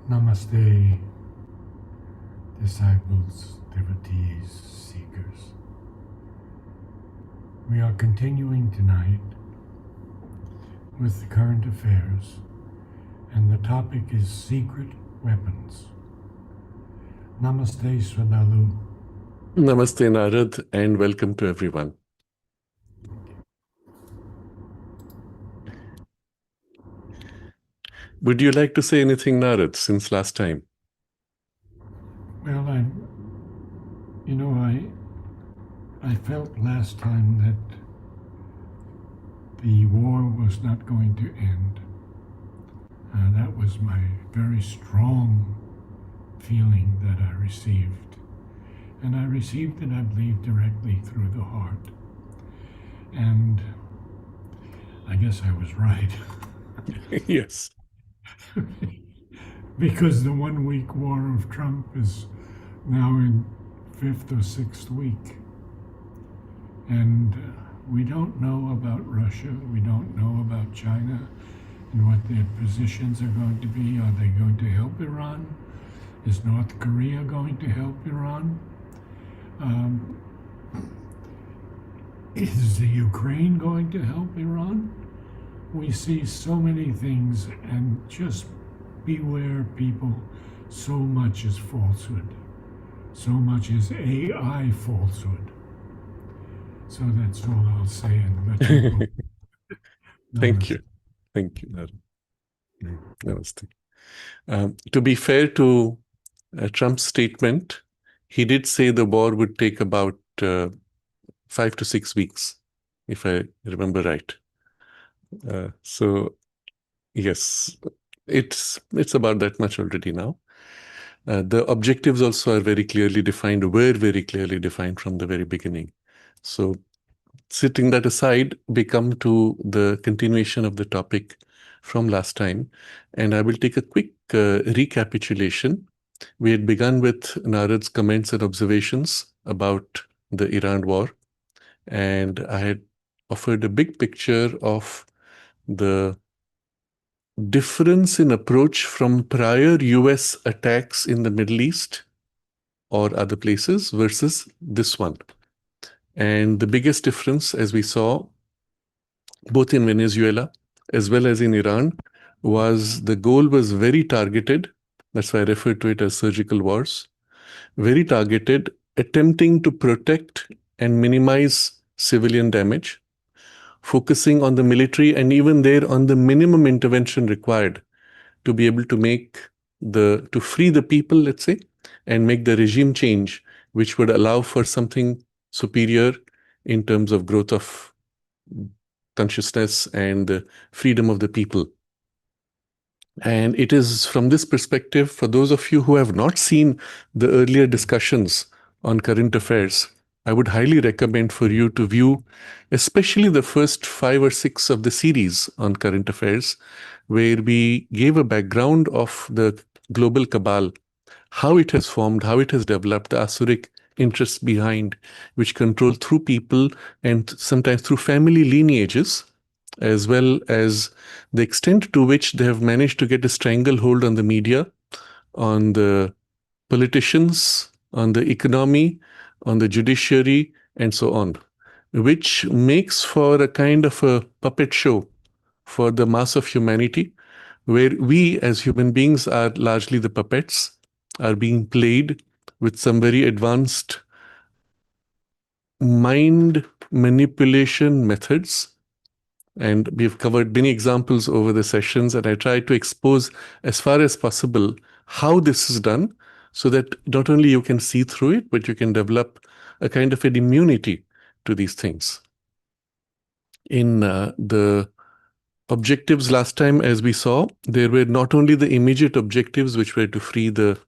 Namaste, disciples, devotees, seekers. We are continuing tonight with the current affairs, and the topic is secret weapons. Namaste, Sraddhalu. Namaste, Narad, and welcome to everyone. Would you like to say anything, Narad, since last time? Well, I felt last time that the war was not going to end. That was my very strong feeling that I received. And I received it, I believe, directly through the heart. And I guess I was right. Yes. Because the 1 week war of Trump is now in 5th or 6th week. And we don't know about Russia. We don't know about China and what their positions are going to be. Are they going to help Iran? Is North Korea going to help Iran? Is the Ukraine going to help Iran? We see so many things, and just beware, people. So much is falsehood. So much is AI falsehood. So that's all I'll say. And let you Thank you. Thank you, Narad. Namaste. To be fair to Trump's statement, he did say the war would take about 5 to 6 weeks, if I remember right. So, yes, it's about that much already now. The objectives also are very clearly defined, were very clearly defined from the very beginning. So, setting that aside, we come to the continuation of the topic from last time, and I will take a quick recapitulation. We had begun with Narad's comments and observations about the Iran war, and I had offered a big picture of the difference in approach from prior US attacks in the Middle East or other places versus this one. And the biggest difference, as we saw, both in Venezuela as well as in Iran, was the goal was very targeted. That's why I refer to it as surgical wars. Very targeted, attempting to protect and minimize civilian damage, focusing on the military and even there on the minimum intervention required to be able to to free the people, let's say, and make the regime change, which would allow for something superior in terms of growth of consciousness and the freedom of the people. And it is from this perspective, for those of you who have not seen the earlier discussions on current affairs, I would highly recommend for you to view especially the first 5 or 6 of the series on current affairs, where we gave a background of the global cabal, how it has formed, how it has developed, the Asuric interests behind, which control through people and sometimes through family lineages, as well as the extent to which they have managed to get a stranglehold on the media, on the politicians, on the economy, on the judiciary, and so on, which makes for a kind of a puppet show for the mass of humanity, where we as human beings are largely the puppets, are being played with some very advanced mind manipulation methods. And we've covered many examples over the sessions, and I try to expose as far as possible how this is done so that not only you can see through it, but you can develop a kind of an immunity to these things. In the objectives last time, as we saw, there were not only the immediate objectives, which were to free the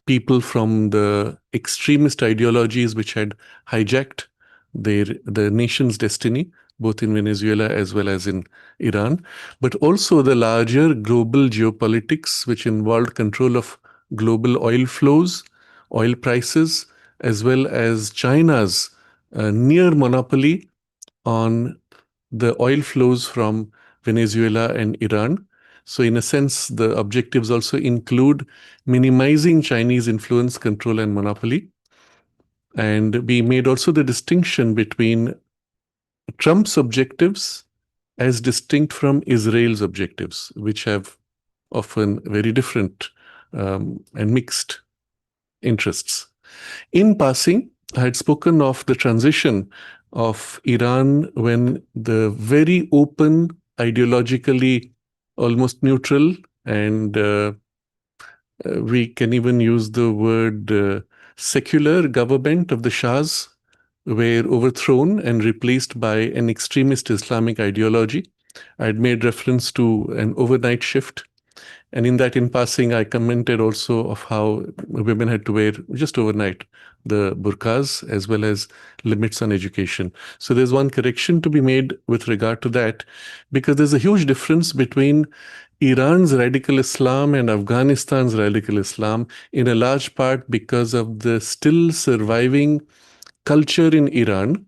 people from the extremist ideologies which had hijacked the nation's destiny, both in Venezuela as well as in Iran, but also the larger global geopolitics, which involved control of global oil flows, oil prices, as well as China's near monopoly on the oil flows from Venezuela and Iran. So in a sense, the objectives also include minimizing Chinese influence, control, and monopoly. And we made also the distinction between Trump's objectives as distinct from Israel's objectives, which have often very different and mixed interests. In passing, I had spoken of the transition of Iran when the very open, ideologically almost neutral, and we can even use the word secular government of the Shahs were overthrown and replaced by an extremist Islamic ideology. I had made reference to an overnight shift. And in that, in passing, I commented also of how women had to wear just overnight the burqas as well as limits on education. So there's one correction to be made with regard to that, because there's a huge difference between Iran's radical Islam and Afghanistan's radical Islam, in a large part because of the still surviving culture in Iran,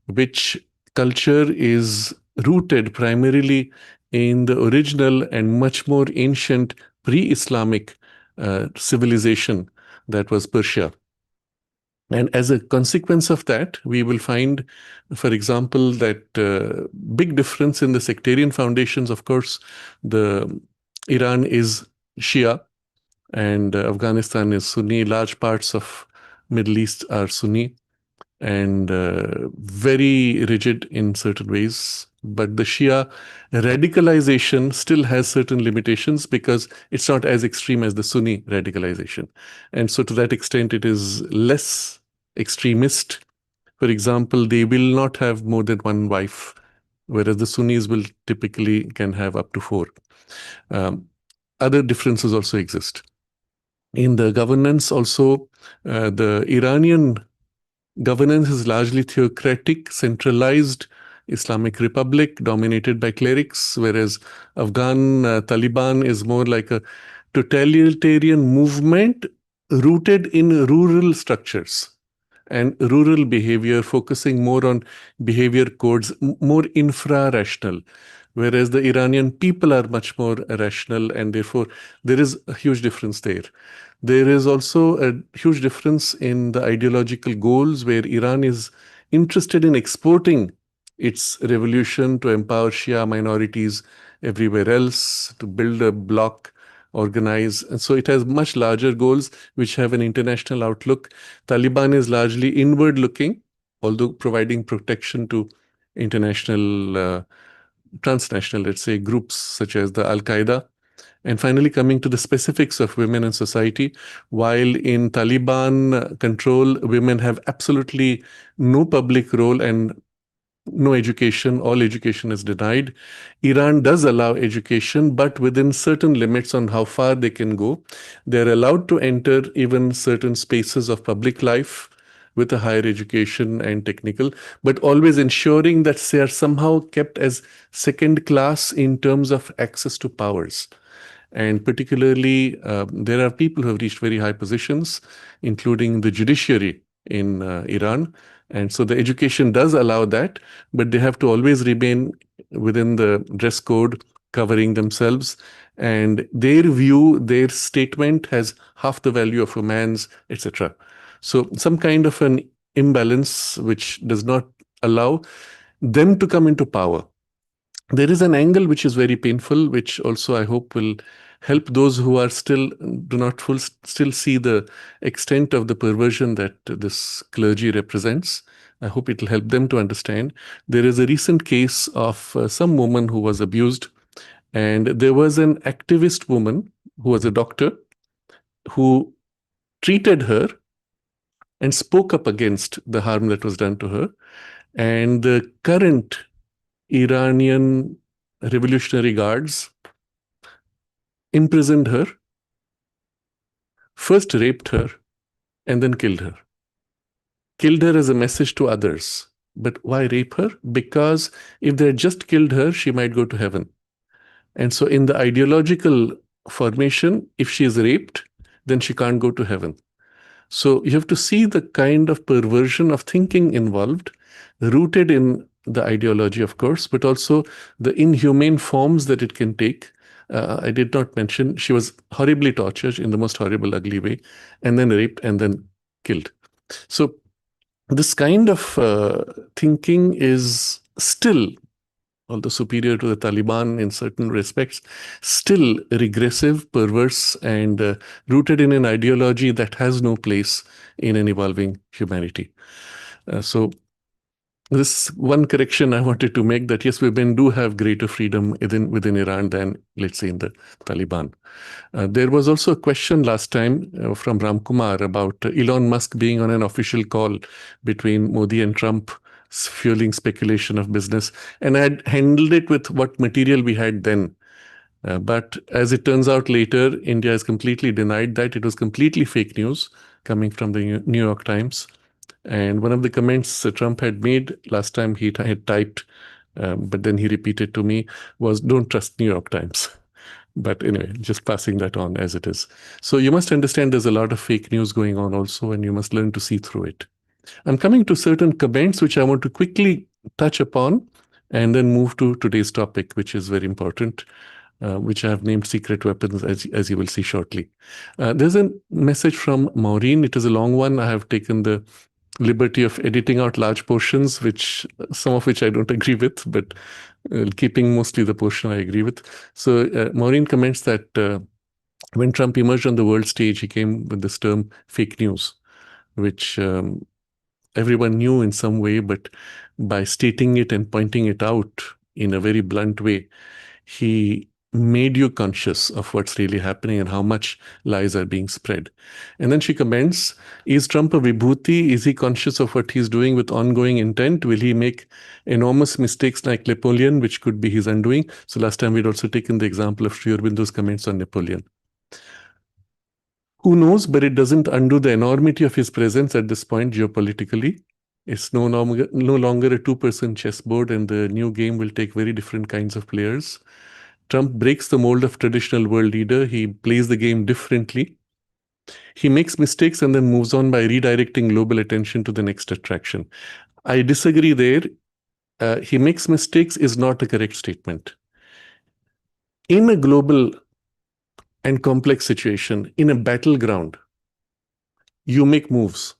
which culture is rooted primarily in the original and much more ancient pre-Islamic civilization that was Persia. And as a consequence of that, we will find, for example, that big difference in the sectarian foundations. Of course, Iran is Shia and Afghanistan is Sunni. Large parts of Middle East are Sunni and very rigid in certain ways. But the Shia radicalization still has certain limitations because it's not as extreme as the Sunni radicalization. And so to that extent, it is less extremist. For example, they will not have more than one wife, whereas the Sunnis will typically can have up to 4. Other differences also exist. In the governance also, the Iranian governance is largely theocratic, centralized Islamic Republic dominated by clerics, whereas Afghan Taliban is more like a totalitarian movement rooted in rural structures and rural behavior, focusing more on behavior codes, more infra-rational, whereas the Iranian people are much more rational, and therefore there is a huge difference there. There is also a huge difference in the ideological goals, where Iran is interested in exporting its revolution to empower Shia minorities everywhere else, to build a bloc, organize. And so it has much larger goals, which have an international outlook. Taliban is largely inward looking, although providing protection to international, transnational, let's say, groups such as the Al-Qaeda. And finally, coming to the specifics of women in society, while in Taliban control, women have absolutely no public role and no education, all education is denied. Iran does allow education, but within certain limits on how far they can go. They're allowed to enter even certain spaces of public life with a higher education and technical, but always ensuring that they are somehow kept as second class in terms of access to powers. And particularly, there are people who have reached very high positions, including the judiciary in Iran. And so the education does allow that, but they have to always remain within the dress code, covering themselves. And their view, their statement has half the value of a man's, etc. So some kind of an imbalance which does not allow them to come into power. There is an angle which is very painful, which also I hope will help those who are still do not still see the extent of the perversion that this clergy represents. I hope it will help them to understand. There is a recent case of some woman who was abused, and there was an activist woman who was a doctor who treated her and spoke up against the harm that was done to her. And the current Iranian Revolutionary Guards imprisoned her, first raped her, and then killed her. Killed her as a message to others. But why rape her? Because if they had just killed her, she might go to heaven. And so in the ideological formation, if she is raped, then she can't go to heaven. So you have to see the kind of perversion of thinking involved, rooted in the ideology, of course, but also the inhumane forms that it can take. I did not mention she was horribly tortured in the most horrible, ugly way, and then raped and then killed. So this kind of thinking is still, although superior to the Taliban in certain respects, still regressive, perverse, and rooted in an ideology that has no place in an evolving humanity. So this one correction I wanted to make, that yes, women do have greater freedom within Iran than, let's say, in the Taliban. There was also a question last time from Ram Kumar about Elon Musk being on an official call between Modi and Trump, fueling speculation of business. And I had handled it with what material we had then. But as it turns out later, India has completely denied that. It was completely fake news coming from the New York Times. And one of the comments Trump had made last time he had typed, but then he repeated to me, was, "Don't trust New York Times." But anyway, just passing that on as it is. So you must understand there's a lot of fake news going on also, and you must learn to see through it. I'm coming to certain comments which I want to quickly touch upon and then move to today's topic, which is very important, which I have named secret weapons, as you will see shortly. There's a message from Maureen. It is a long one. I have taken the liberty of editing out large portions, which some of which I don't agree with, but keeping mostly the portion I agree with. So Maureen comments that when Trump emerged on the world stage, he came with this term fake news, which everyone knew in some way, but by stating it and pointing it out in a very blunt way, he made you conscious of what's really happening and how much lies are being spread. And then she comments, is Trump a vibhuti? Is he conscious of what he's doing with ongoing intent? Will he make enormous mistakes like Napoleon, which could be his undoing? So last time we'd also taken the example of Sri Aurobindo's comments on Napoleon. Who knows, but it doesn't undo the enormity of his presence at this point geopolitically. It's no longer a two-person chessboard, and the new game will take very different kinds of players. Trump breaks the mold of traditional world leader. He plays the game differently. He makes mistakes and then moves on by redirecting global attention to the next attraction. I disagree there. He makes mistakes is not a correct statement. In a global and complex situation, in a battleground, you make moves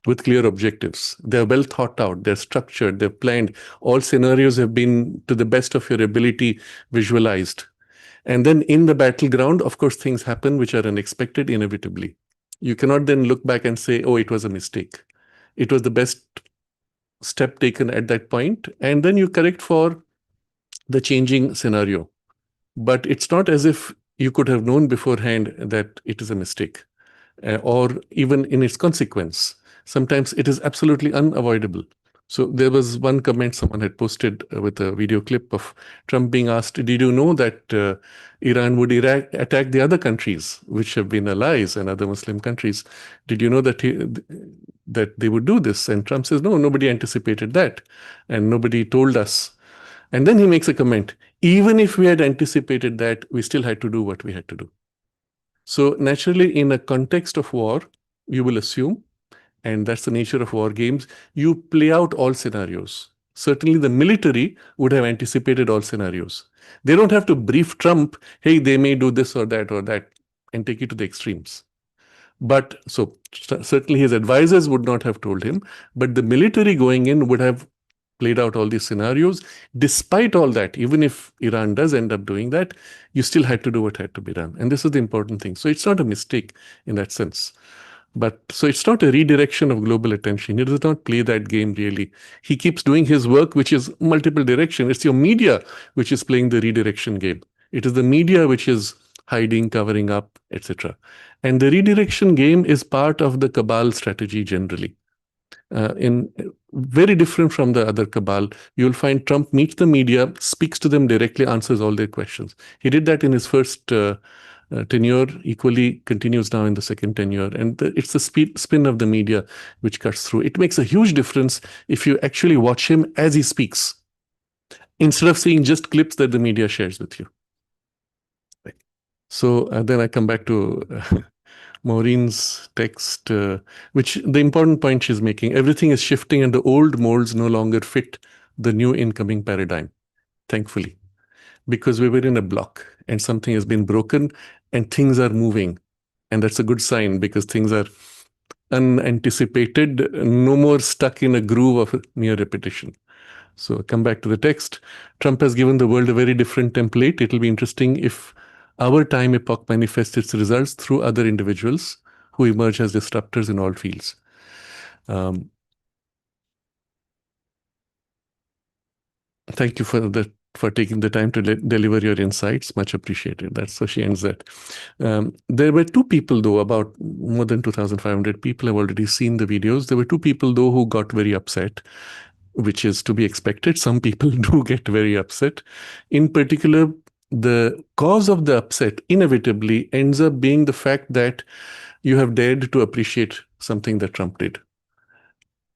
with clear objectives. They're well thought out, they're structured, they're planned. All scenarios have been, to the best of your ability, visualized. And then in the battleground, of course, things happen which are unexpected inevitably. You cannot then look back and say, oh, it was a mistake. It was the best step taken at that point, and then you correct for the changing scenario. But it's not as if you could have known beforehand that it is a mistake, or even in its consequence. Sometimes it is absolutely unavoidable. So there was one comment someone had posted with a video clip of Trump being asked, did you know that Iran would attack the other countries, which have been allies and other Muslim countries? Did you know that that they would do this? And Trump says, no, nobody anticipated that. And nobody told us. And then he makes a comment, even if we had anticipated that, we still had to do what we had to do. So naturally, in a context of war, you will assume, and that's the nature of war games, you play out all scenarios. Certainly the military would have anticipated all scenarios. They don't have to brief Trump, hey, they may do this or that, and take it to the extremes. But so certainly his advisors would not have told him, but the military going in would have played out all these scenarios. Despite all that, even if Iran does end up doing that, you still had to do what had to be done. And this is the important thing. So it's not a mistake in that sense. But so it's not a redirection of global attention. He does not play that game really. He keeps doing his work, which is multiple direction. It's your media which is playing the redirection game. It is the media which is hiding, covering up, etc. And the redirection game is part of the cabal strategy generally. In very different from the other cabal, you'll find Trump meets the media, speaks to them directly, answers all their questions. He did that in his first tenure, equally continues now in the second tenure. And it's the spin of the media which cuts through. It makes a huge difference if you actually watch him as he speaks, instead of seeing just clips that the media shares with you. So then I come back to Maureen's text, which the important point she's making, everything is shifting and the old molds no longer fit the new incoming paradigm, thankfully, because we were in a block. and something has been broken and things are moving. And that's a good sign because things are unanticipated, no more stuck in a groove of mere repetition. So come back to the text. Trump has given the world a very different template. It'll be interesting if our time epoch manifests its results through other individuals who emerge as disruptors in all fields. Thank you for taking the time to deliver your insights. Much appreciated. That's so she ends that. There were two people, though, about more than 2,500 people have already seen the videos. There were two people, though, who got very upset, which is to be expected. Some people do get very upset. In particular, the cause of the upset inevitably ends up being the fact that you have dared to appreciate something that Trump did.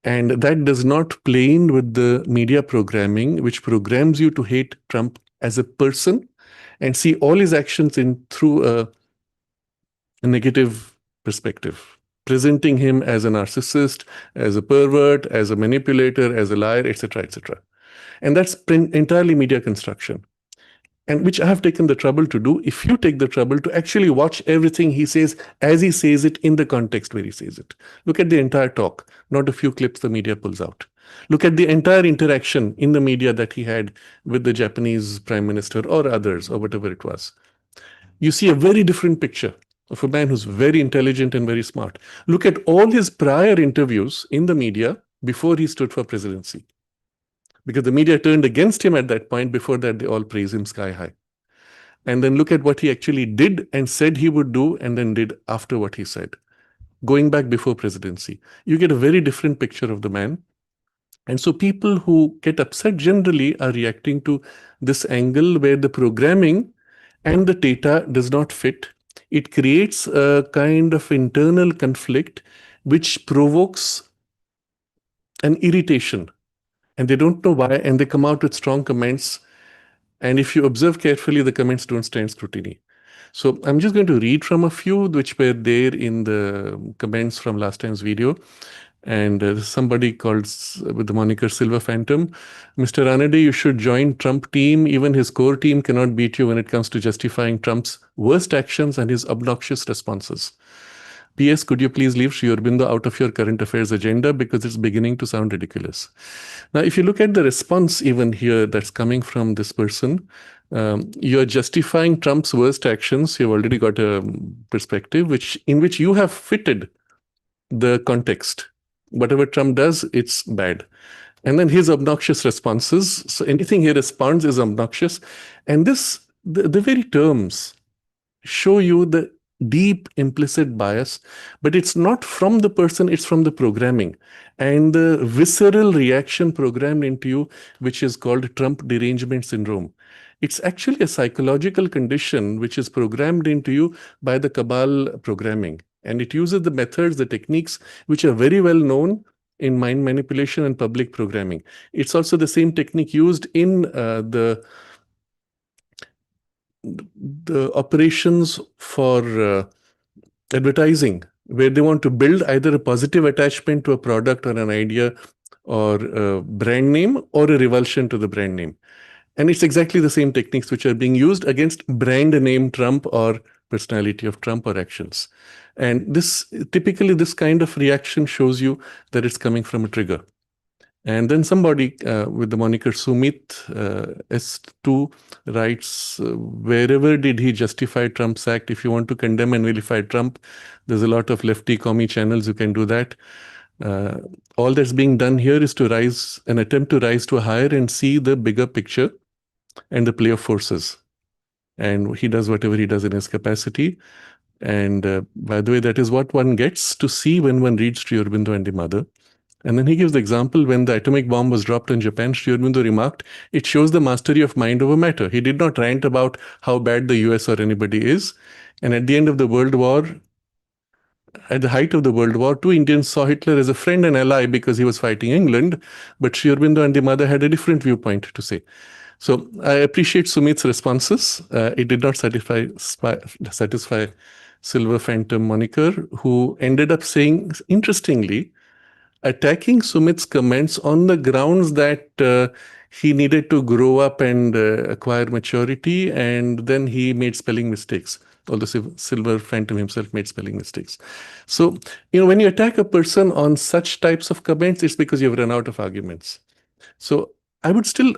And that does not play in with the media programming, which programs you to hate Trump as a person and see all his actions through a negative perspective, presenting him as a narcissist, as a pervert, as a manipulator, as a liar, etc., etc. And that's entirely media construction, and which I have taken the trouble to do. If you take the trouble to actually watch everything he says as he says it in the context where he says it, look at the entire talk, not a few clips the media pulls out. Look at the entire interaction in the media that he had with the Japanese prime minister or others or whatever it was. You see a very different picture of a man who's very intelligent and very smart. Look at all his prior interviews in the media before he stood for presidency, because the media turned against him at that point. Before that, they all praise him sky high. And then look at what he actually did and said he would do and then did after what he said, going back before presidency. You get a very different picture of the man. And so people who get upset generally are reacting to this angle where the programming and the data does not fit. It creates a kind of internal conflict which provokes an irritation. And they don't know why, and they come out with strong comments. And if you observe carefully, the comments don't stand scrutiny. So I'm just going to read from a few which were there in the comments from last time's video. And somebody called with the moniker Silver Phantom, Mr. Ranade, you should join Trump team. Even his core team cannot beat you when it comes to justifying Trump's worst actions and his obnoxious responses. P.S. Could you please leave Sri Aurobindo out of your current affairs agenda because it's beginning to sound ridiculous. Now, if you look at the response even here that's coming from this person, you're justifying Trump's worst actions. You've already got a perspective in which you have fitted the context. Whatever Trump does, it's bad. And then his obnoxious responses. So anything he responds is obnoxious. And the very terms show you the deep implicit bias, but it's not from the person, it's from the programming and the visceral reaction programmed into you, which is called Trump derangement syndrome. It's actually a psychological condition which is programmed into you by the cabal programming. And it uses the methods, the techniques, which are very well known in mind manipulation and public programming. It's also the same technique used in the operations for advertising, where they want to build either a positive attachment to a product or an idea or a brand name or a revulsion to the brand name. And it's exactly the same techniques which are being used against brand name Trump or personality of Trump or actions. And typically this kind of reaction shows you that it's coming from a trigger. And then somebody with the moniker Sumit S2 writes, wherever did he justify Trump's act? If you want to condemn and vilify Trump, there's a lot of lefty commie channels who can do that. All that's being done here is an attempt to rise to a higher and see the bigger picture and the play of forces. And he does whatever he does in his capacity. And by the way, that is what one gets to see when one reads Sri Aurobindo and the Mother. And then he gives the example when the atomic bomb was dropped on Japan, Sri Aurobindo remarked, it shows the mastery of mind over matter. He did not rant about how bad the US or anybody is. And at the end of the World War, at the height of the World War, two Indians saw Hitler as a friend and ally because he was fighting England. But Sri Aurobindo and the Mother had a different viewpoint to say. So I appreciate Sumit's responses. It did not satisfy Silver Phantom moniker, who ended up saying, interestingly, attacking Sumit's comments on the grounds that he needed to grow up and acquire maturity, and then he made spelling mistakes. Although Silver Phantom himself made spelling mistakes. So, when you attack a person on such types of comments, it's because you've run out of arguments. So I would still,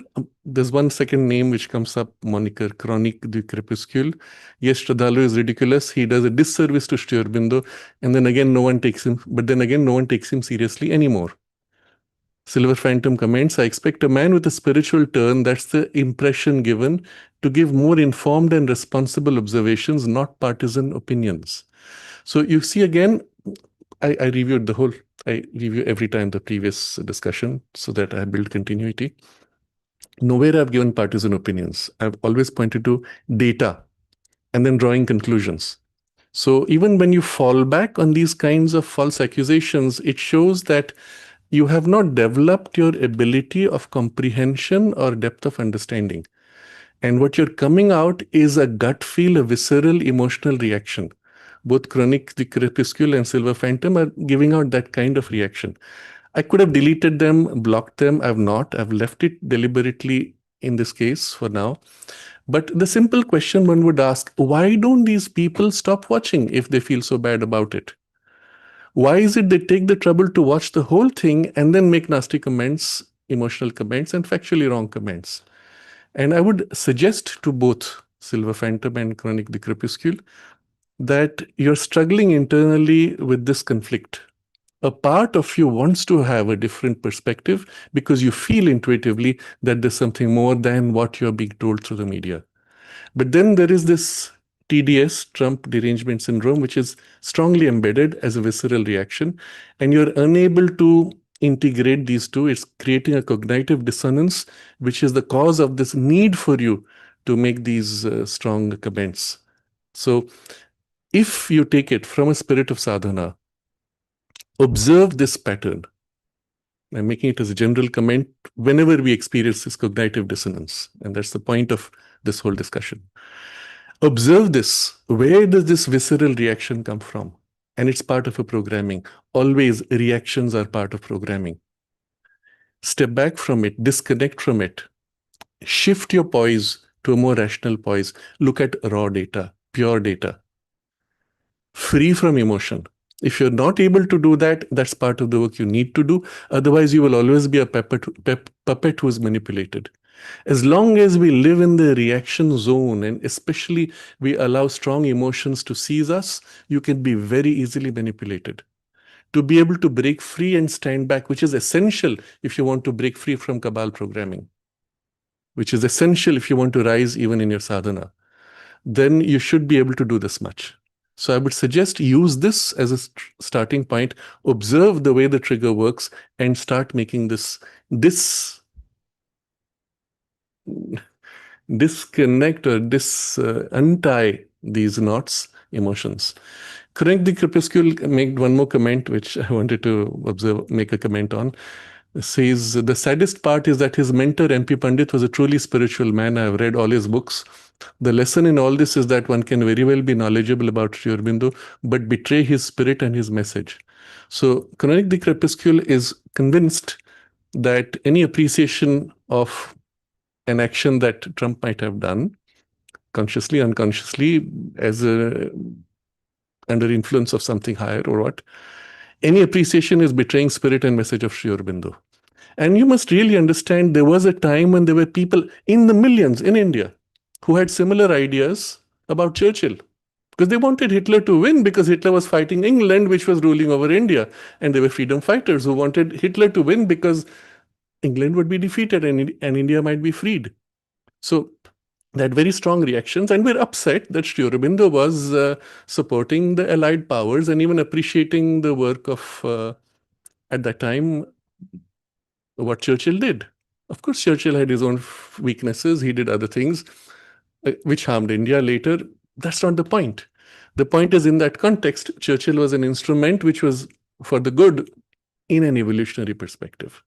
there's one second name which comes up, moniker, Chronique du Crépuscule. Yes, Sraddhalu is ridiculous. He does a disservice to Sri Aurobindo, and then again, no one takes him, but then again, no one takes him seriously anymore. Silver Phantom comments, I expect a man with a spiritual turn, that's the impression given, to give more informed and responsible observations, not partisan opinions. So you see again, I reviewed the whole, I review every time the previous discussion so that I build continuity. Nowhere I've given partisan opinions. I've always pointed to data and then drawing conclusions. So even when you fall back on these kinds of false accusations, it shows that you have not developed your ability of comprehension or depth of understanding. And what you're coming out is a gut feel, a visceral emotional reaction. Both Chronique du Crépuscule and Silver Phantom are giving out that kind of reaction. I could have deleted them, blocked them. I've not. I've left it deliberately in this case for now. But the simple question one would ask, why don't these people stop watching if they feel so bad about it? Why is it they take the trouble to watch the whole thing and then make nasty comments, emotional comments, and factually wrong comments? And I would suggest to both Silver Phantom and Chronique du Crépuscule that you're struggling internally with this conflict. A part of you wants to have a different perspective because you feel intuitively that there's something more than what you're being told through the media. But then there is this TDS, Trump derangement syndrome, which is strongly embedded as a visceral reaction, and you're unable to integrate these two. It's creating a cognitive dissonance, which is the cause of this need for you to make these strong comments. So if you take it from a spirit of sadhana, observe this pattern. I'm making it as a general comment whenever we experience this cognitive dissonance. And that's the point of this whole discussion. Observe this. Where does this visceral reaction come from? And it's part of a programming. Always reactions are part of programming. Step back from it, disconnect from it. Shift your poise to a more rational poise. Look at raw data, pure data. Free from emotion. If you're not able to do that, that's part of the work you need to do. Otherwise, you will always be a puppet who is manipulated. As long as we live in the reaction zone, and especially we allow strong emotions to seize us, you can be very easily manipulated. To be able to break free and stand back, which is essential if you want to break free from cabal programming, which is essential if you want to rise even in your sadhana, then you should be able to do this much. So I would suggest use this as a starting point, observe the way the trigger works, and start making this disconnect or untie these knots, emotions. Chronique du Crépuscule made one more comment, which I wanted to make a comment on. It says, the saddest part is that his mentor, MP Pandit, was a truly spiritual man. I have read all his books. The lesson in all this is that one can very well be knowledgeable about Sri Aurobindo, but betray his spirit and his message. So Chronique du Crépuscule is convinced that any appreciation of an action that Trump might have done, consciously, unconsciously, as under influence of something higher or what, any appreciation is betraying spirit and message of Sri Aurobindo. And you must really understand there was a time when there were people in the millions in India who had similar ideas about Churchill. Because they wanted Hitler to win because Hitler was fighting England, which was ruling over India. And there were freedom fighters who wanted Hitler to win because England would be defeated and India might be freed. So they had very strong reactions and were upset that Sri Aurobindo was supporting the Allied powers and even appreciating the work of, at that time, what Churchill did. Of course, Churchill had his own weaknesses. He did other things which harmed India later. That's not the point. The point is, in that context, Churchill was an instrument which was for the good in an evolutionary perspective.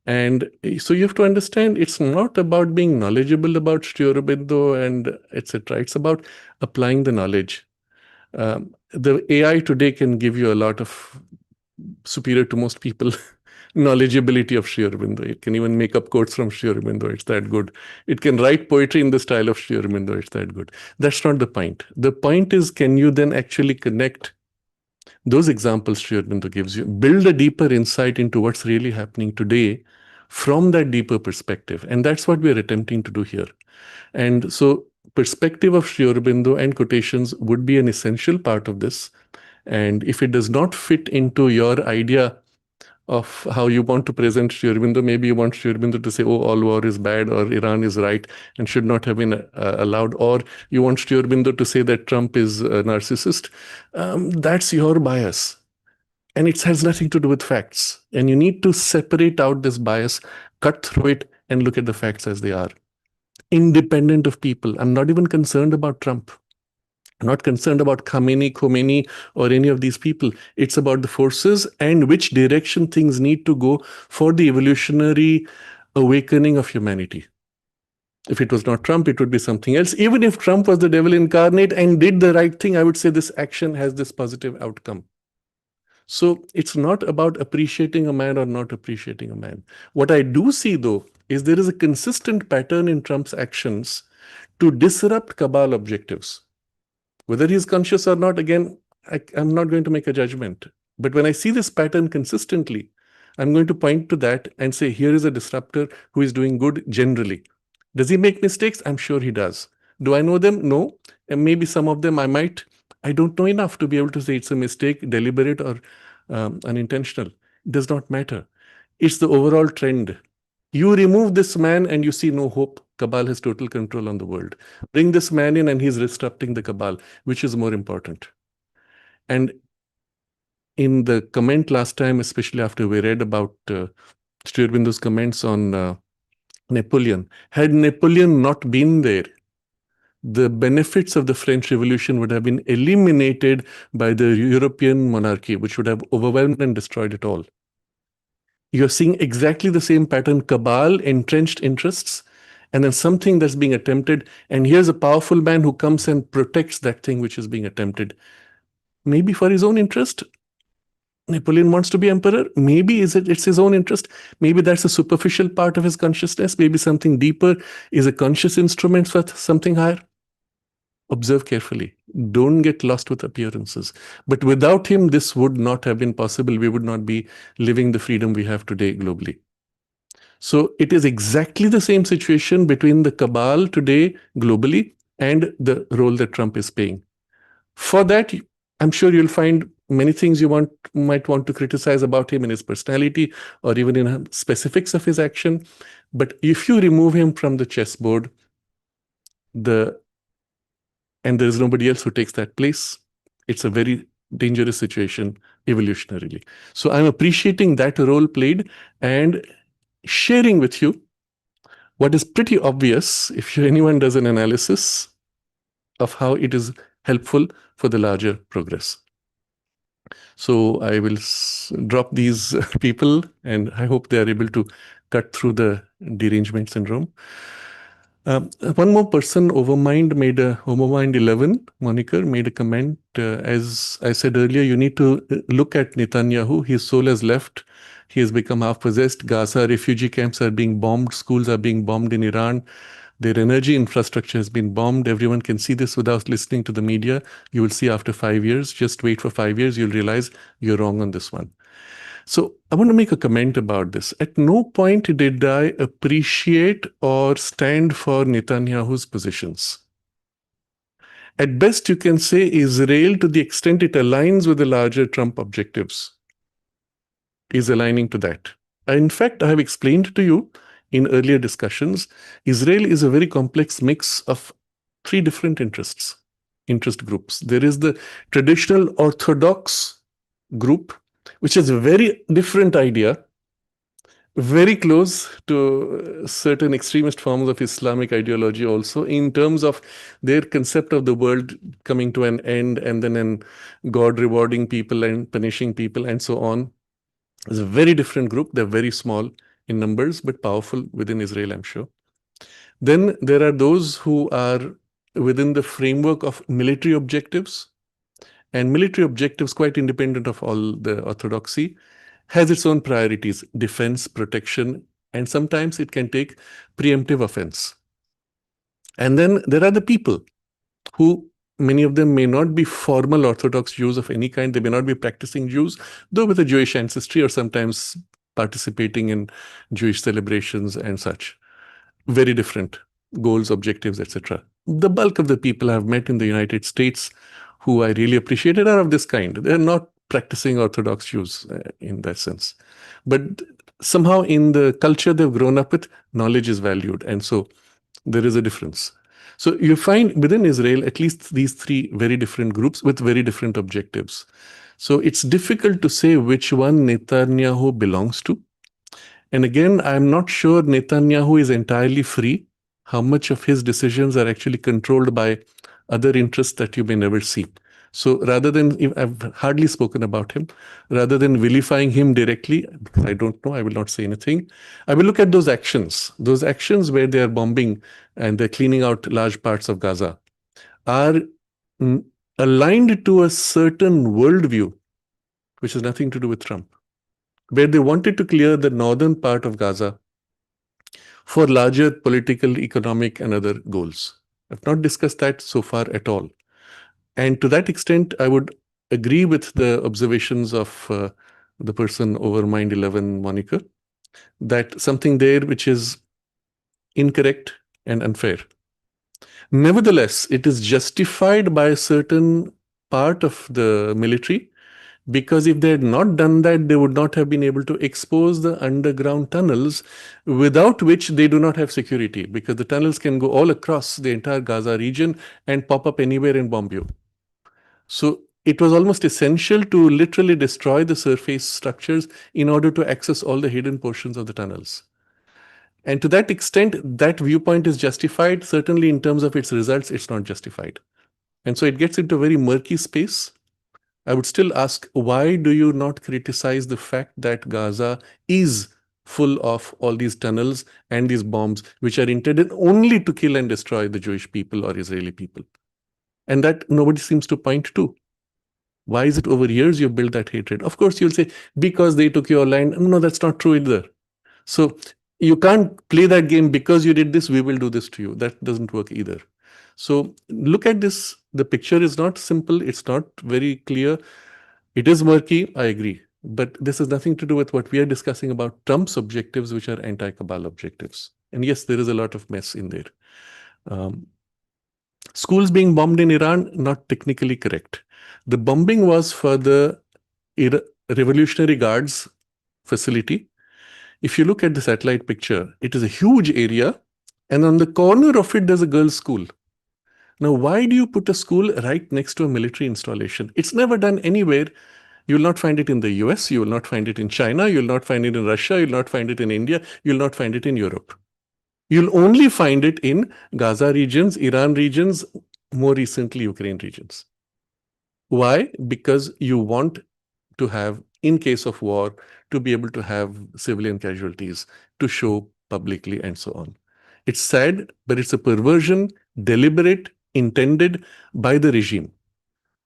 And so you have to understand it's not about being knowledgeable about Sri Aurobindo and etc. It's about applying the knowledge. The AI today can give you a lot of superior to most people. Knowledgeability of Sri Aurobindo. It can even make up quotes from Sri Aurobindo. It's that good. It can write poetry in the style of Sri Aurobindo. It's that good. That's not the point. The point is, can you then actually connect those examples Sri Aurobindo gives you, build a deeper insight into what's really happening today from that deeper perspective? And that's what we're attempting to do here. And so perspective of Sri Aurobindo and quotations would be an essential part of this. And if it does not fit into your idea of how you want to present Sri Aurobindo, maybe you want Sri Aurobindo to say, oh, all war is bad, or Iran is right and should not have been allowed, or you want Sri Aurobindo to say that Trump is a narcissist. That's your bias. And it has nothing to do with facts. And you need to separate out this bias, cut through it, and look at the facts as they are. Independent of people. I'm not even concerned about Trump. I'm not concerned about Khomeini, or any of these people. It's about the forces and which direction things need to go for the evolutionary awakening of humanity. If it was not Trump, it would be something else. Even if Trump was the devil incarnate and did the right thing, I would say this action has this positive outcome. So it's not about appreciating a man or not appreciating a man. What I do see, though, is there is a consistent pattern in Trump's actions to disrupt cabal objectives. Whether he's conscious or not, again, I'm not going to make a judgment. But when I see this pattern consistently, I'm going to point to that and say, here is a disruptor who is doing good generally. Does he make mistakes? I'm sure he does. Do I know them? No. And maybe some of them I might. I don't know enough to be able to say it's a mistake, deliberate or unintentional. It does not matter. It's the overall trend. You remove this man and you see no hope. Cabal has total control on the world. Bring this man in and he's disrupting the cabal. Which is more important? And in the comment last time, especially after we read about Sri Aurobindo's comments on Napoleon, had Napoleon not been there, the benefits of the French Revolution would have been eliminated by the European monarchy, which would have overwhelmed and destroyed it all. You're seeing exactly the same pattern: cabal, entrenched interests, and then something that's being attempted. And here's a powerful man who comes and protects that thing which is being attempted. Maybe for his own interest. Napoleon wants to be emperor. Maybe it's his own interest. Maybe that's a superficial part of his consciousness. Maybe something deeper is a conscious instrument for something higher. Observe carefully. Don't get lost with appearances. But without him, this would not have been possible. We would not be living the freedom we have today globally. So it is exactly the same situation between the cabal today globally and the role that Trump is playing. For that, I'm sure you'll find many things you might want to criticize about him in his personality or even in specifics of his action. But if you remove him from the chessboard, and there is nobody else who takes that place, it's a very dangerous situation evolutionarily. So I'm appreciating that role played and sharing with you what is pretty obvious if anyone does an analysis of how it is helpful for the larger progress. So I will drop these people, and I hope they are able to cut through the derangement syndrome. One more person, Overmind 11 moniker, made a comment. As I said earlier, you need to look at Netanyahu. His soul has left. He has become half-possessed. Gaza refugee camps are being bombed. Schools are being bombed in Iran. Their energy infrastructure has been bombed. Everyone can see this without listening to the media. You will see after 5 years. Just wait for 5 years. You'll realize you're wrong on this one. So I want to make a comment about this. At no point did I appreciate or stand for Netanyahu's positions. At best, you can say Israel, to the extent it aligns with the larger Trump objectives, is aligning to that. In fact, I have explained to you in earlier discussions, Israel is a very complex mix of 3 different interest groups. There is the traditional Orthodox group, which is a very different idea, very close to certain extremist forms of Islamic ideology also, in terms of their concept of the world coming to an end and then God rewarding people and punishing people and so on. It's a very different group. They're very small in numbers, but powerful within Israel, I'm sure. Then there are those who are within the framework of military objectives, And military objectives, quite independent of all the orthodoxy, has its own priorities: defense, protection, and sometimes it can take preemptive offense. And then there are the people who, many of them may not be formal Orthodox Jews of any kind. They may not be practicing Jews, though with a Jewish ancestry, or sometimes participating in Jewish celebrations and such. Very different goals, objectives, etc. The bulk of the people I've met in the United States who I really appreciated are of this kind. They're not practicing Orthodox Jews in that sense. But somehow in the culture they've grown up with, knowledge is valued. And so there is a difference. So you find within Israel at least these three very different groups with very different objectives. So it's difficult to say which one Netanyahu belongs to. And again, I'm not sure Netanyahu is entirely free. How much of his decisions are actually controlled by other interests that you may never see. So rather than, I've hardly spoken about him, rather than vilifying him directly, because I don't know, I will not say anything. I will look at those actions where they are bombing and they're cleaning out large parts of Gaza, are aligned to a certain worldview, which has nothing to do with Trump, where they wanted to clear the northern part of Gaza for larger political, economic, and other goals. I've not discussed that so far at all. And to that extent, I would agree with the observations of the person over Mind 11, Monica, that something there which is incorrect and unfair. Nevertheless, it is justified by a certain part of the military, because if they had not done that, they would not have been able to expose the underground tunnels, without which they do not have security, because the tunnels can go all across the entire Gaza region and pop up anywhere and bomb you. So it was almost essential to literally destroy the surface structures in order to access all the hidden portions of the tunnels. And to that extent, that viewpoint is justified. Certainly in terms of its results, it's not justified. And so it gets into a very murky space. I would still ask, why do you not criticize the fact that Gaza is full of all these tunnels and these bombs, which are intended only to kill and destroy the Jewish people or Israeli people? And that nobody seems to point to. Why is it over years you build that hatred? Of course, you'll say, because they took your land. No, that's not true either. So you can't play that game, because you did this, we will do this to you. That doesn't work either. So look at this. The picture is not simple. It's not very clear. It is murky, I agree. But this has nothing to do with what we are discussing about Trump's objectives, which are anti-Cabal objectives. And yes, there is a lot of mess in there. Schools being bombed in Iran, not technically correct. The bombing was for the Revolutionary Guards facility. If you look at the satellite picture, it is a huge area, and on the corner of it, there's a girls' school. Now, why do you put a school right next to a military installation? It's never done anywhere. You will not find it in the US, you will not find it in China, you will not find it in Russia, you will not find it in India, you will not find it in Europe. You'll only find it in Gaza regions, Iran regions, more recently Ukraine regions. Why? Because you want to have, in case of war, to be able to have civilian casualties to show publicly and so on. It's sad, but it's a perversion, deliberate, intended by the regime.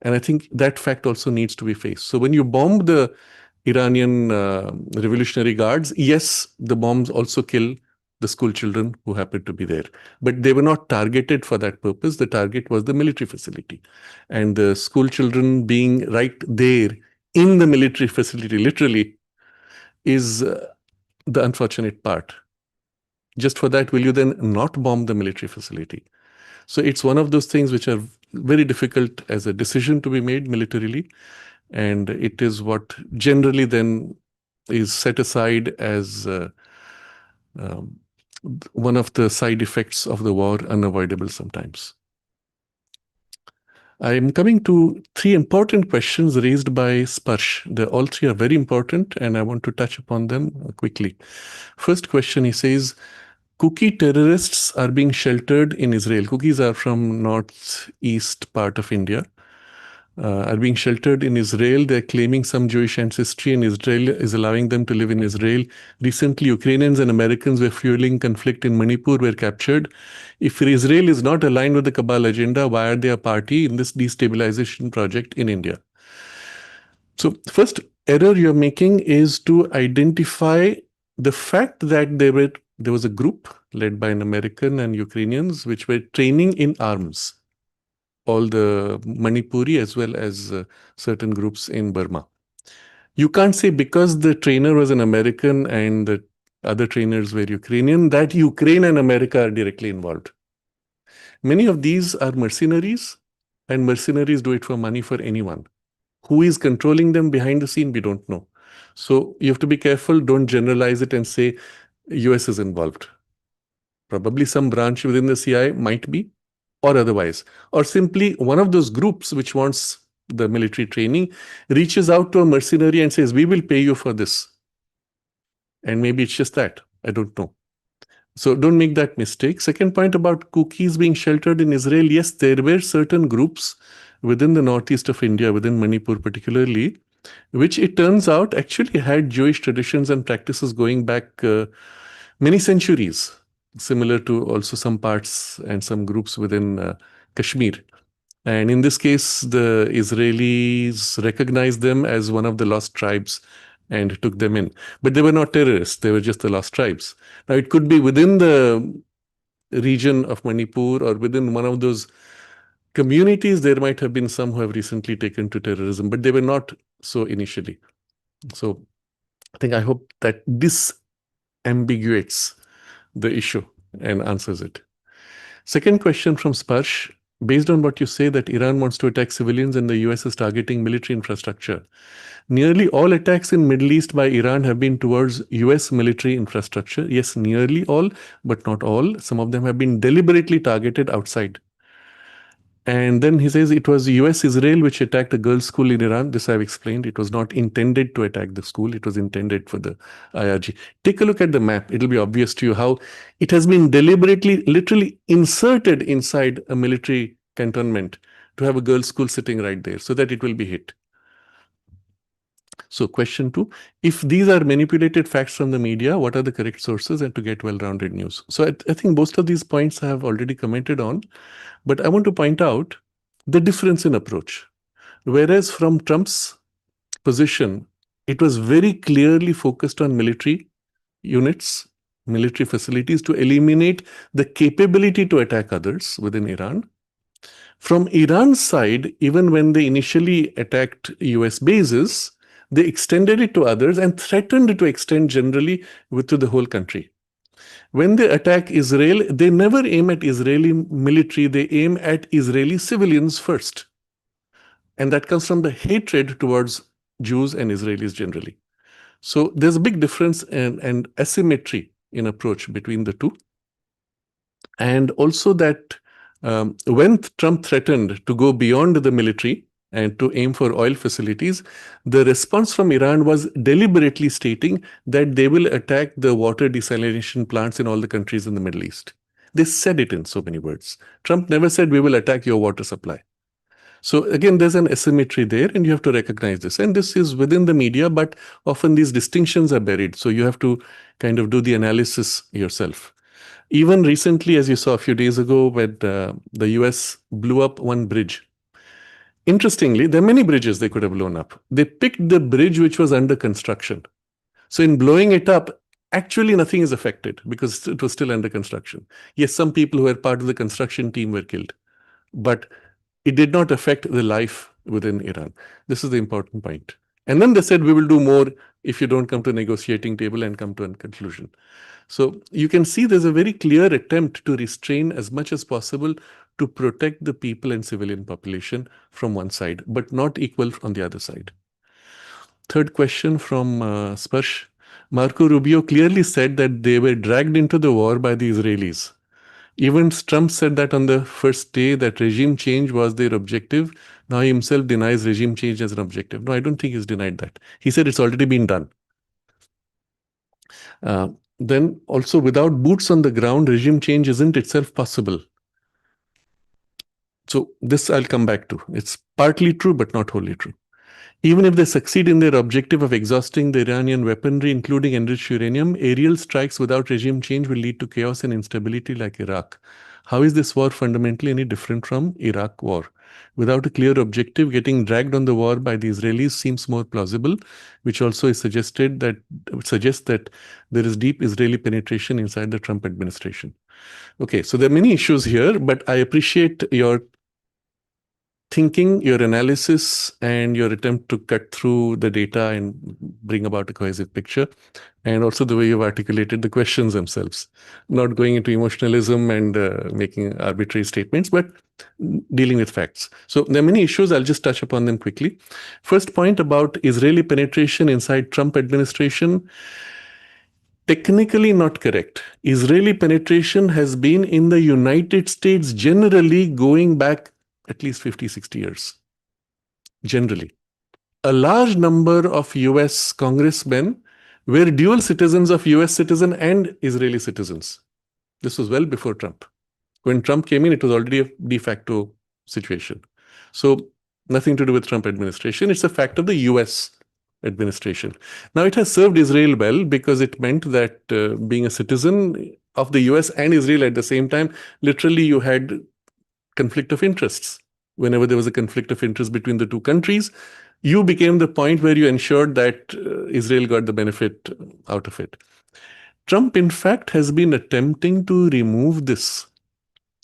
And I think that fact also needs to be faced. So when you bomb the Iranian Revolutionary Guards, yes, the bombs also kill the school children who happened to be there. But they were not targeted for that purpose. The target was the military facility. And the school children being right there in the military facility, literally, is the unfortunate part. Just for that, will you then not bomb the military facility? So it's one of those things which are very difficult as a decision to be made militarily. And it is what generally then is set aside as one of the side effects of the war, unavoidable sometimes. I am coming to three important questions raised by Sparsh. All three are very important, and I want to touch upon them quickly. First question, he says, cookie terrorists are being sheltered in Israel. Cookies are from northeast part of India. are being sheltered in Israel. They're claiming some Jewish ancestry, and Israel is allowing them to live in Israel. Recently, Ukrainians and Americans were fueling conflict in Manipur, were captured. If Israel is not aligned with the Cabal agenda, why are they a party in this destabilization project in India? So, first error you're making is to identify the fact that there was a group led by an American and Ukrainians which were training in arms, all the Manipuri as well as certain groups in Burma. You can't say because the trainer was an American and the other trainers were Ukrainian that Ukraine and America are directly involved. Many of these are mercenaries, and mercenaries do it for money for anyone. Who is controlling them behind the scene, we don't know. So you have to be careful, don't generalize it and say US is involved. Probably some branch within the CIA might be, or otherwise. Or simply one of those groups which wants the military training reaches out to a mercenary and says, we will pay you for this. And maybe it's just that. I don't know. So don't make that mistake. Second point about cookies being sheltered in Israel. Yes, there were certain groups within the northeast of India, within Manipur particularly, which it turns out actually had Jewish traditions and practices going back many centuries, similar to also some parts and some groups within Kashmir. And in this case, the Israelis recognized them as one of the lost tribes and took them in. But they were not terrorists, they were just the lost tribes. Now, it could be within the region of Manipur or within one of those communities, there might have been some who have recently taken to terrorism, but they were not so initially. So I hope that this ambiguates the issue and answers it. Second question from Sparsh. Based on what you say that Iran wants to attack civilians and the US is targeting military infrastructure, nearly all attacks in Middle East by Iran have been towards US military infrastructure. Yes, nearly all, but not all. Some of them have been deliberately targeted outside. And then he says it was US-Israel which attacked a girls' school in Iran. This I've explained. It was not intended to attack the school. It was intended for the IRG. Take a look at the map. It'll be obvious to you how it has been deliberately, literally inserted inside a military cantonment to have a girls' school sitting right there so that it will be hit. So question 2, if these are manipulated facts from the media, what are the correct sources and to get well-rounded news? So I think most of these points I have already commented on. But I want to point out the difference in approach. Whereas from Trump's position, it was very clearly focused on military units, military facilities to eliminate the capability to attack others within Iran. From Iran's side, even when they initially attacked US bases, they extended it to others and threatened to extend generally to the whole country. When they attack Israel, they never aim at Israeli military, they aim at Israeli civilians first. And that comes from the hatred towards Jews and Israelis generally. So there's a big difference and asymmetry in approach between the two. And also that when Trump threatened to go beyond the military and to aim for oil facilities, the response from Iran was deliberately stating that they will attack the water desalination plants in all the countries in the Middle East. They said it in so many words. Trump never said, we will attack your water supply. So again, there's an asymmetry there, and you have to recognize this. And this is within the media, but often these distinctions are buried. So you have to kind of do the analysis yourself. Even recently, as you saw a few days ago, when the US blew up one bridge. Interestingly, there are many bridges they could have blown up. They picked the bridge which was under construction. So in blowing it up, actually nothing is affected because it was still under construction. Yes, some people who were part of the construction team were killed, but it did not affect the life within Iran. This is the important point. And then they said, we will do more if you don't come to a negotiating table and come to a conclusion. So you can see there's a very clear attempt to restrain as much as possible to protect the people and civilian population from one side, but not equal on the other side. Third question from Sparsh. Marco Rubio clearly said that they were dragged into the war by the Israelis. Even Trump said that on the first day that regime change was their objective. Now he himself denies regime change as an objective. No, I don't think he's denied that. He said it's already been done. Then also without boots on the ground, regime change isn't itself possible. So this I'll come back to. It's partly true, but not wholly true. Even if they succeed in their objective of exhausting the Iranian weaponry, including enriched uranium, aerial strikes without regime change will lead to chaos and instability like Iraq. How is this war fundamentally any different from Iraq war? Without a clear objective, getting dragged on the war by the Israelis seems more plausible, which also is suggests that there is deep Israeli penetration inside the Trump administration. Okay, so there are many issues here, but I appreciate your thinking, your analysis, and your attempt to cut through the data and bring about a cohesive picture, and also the way you've articulated the questions themselves, not going into emotionalism and making arbitrary statements, but dealing with facts. So there are many issues. I'll just touch upon them quickly. First point about Israeli penetration inside Trump administration. Technically not correct. Israeli penetration has been in the United States generally going back at least 50, 60 years. Generally. A large number of US congressmen were dual citizens of US citizen and Israeli citizens. This was well before Trump. When Trump came in, it was already a de facto situation. So nothing to do with Trump administration. It's a fact of the US administration. Now, it has served Israel well because it meant that being a citizen of the US and Israel at the same time, literally you had conflict of interests. Whenever there was a conflict of interest between the two countries, you became the point where you ensured that Israel got the benefit out of it. Trump, in fact, has been attempting to remove this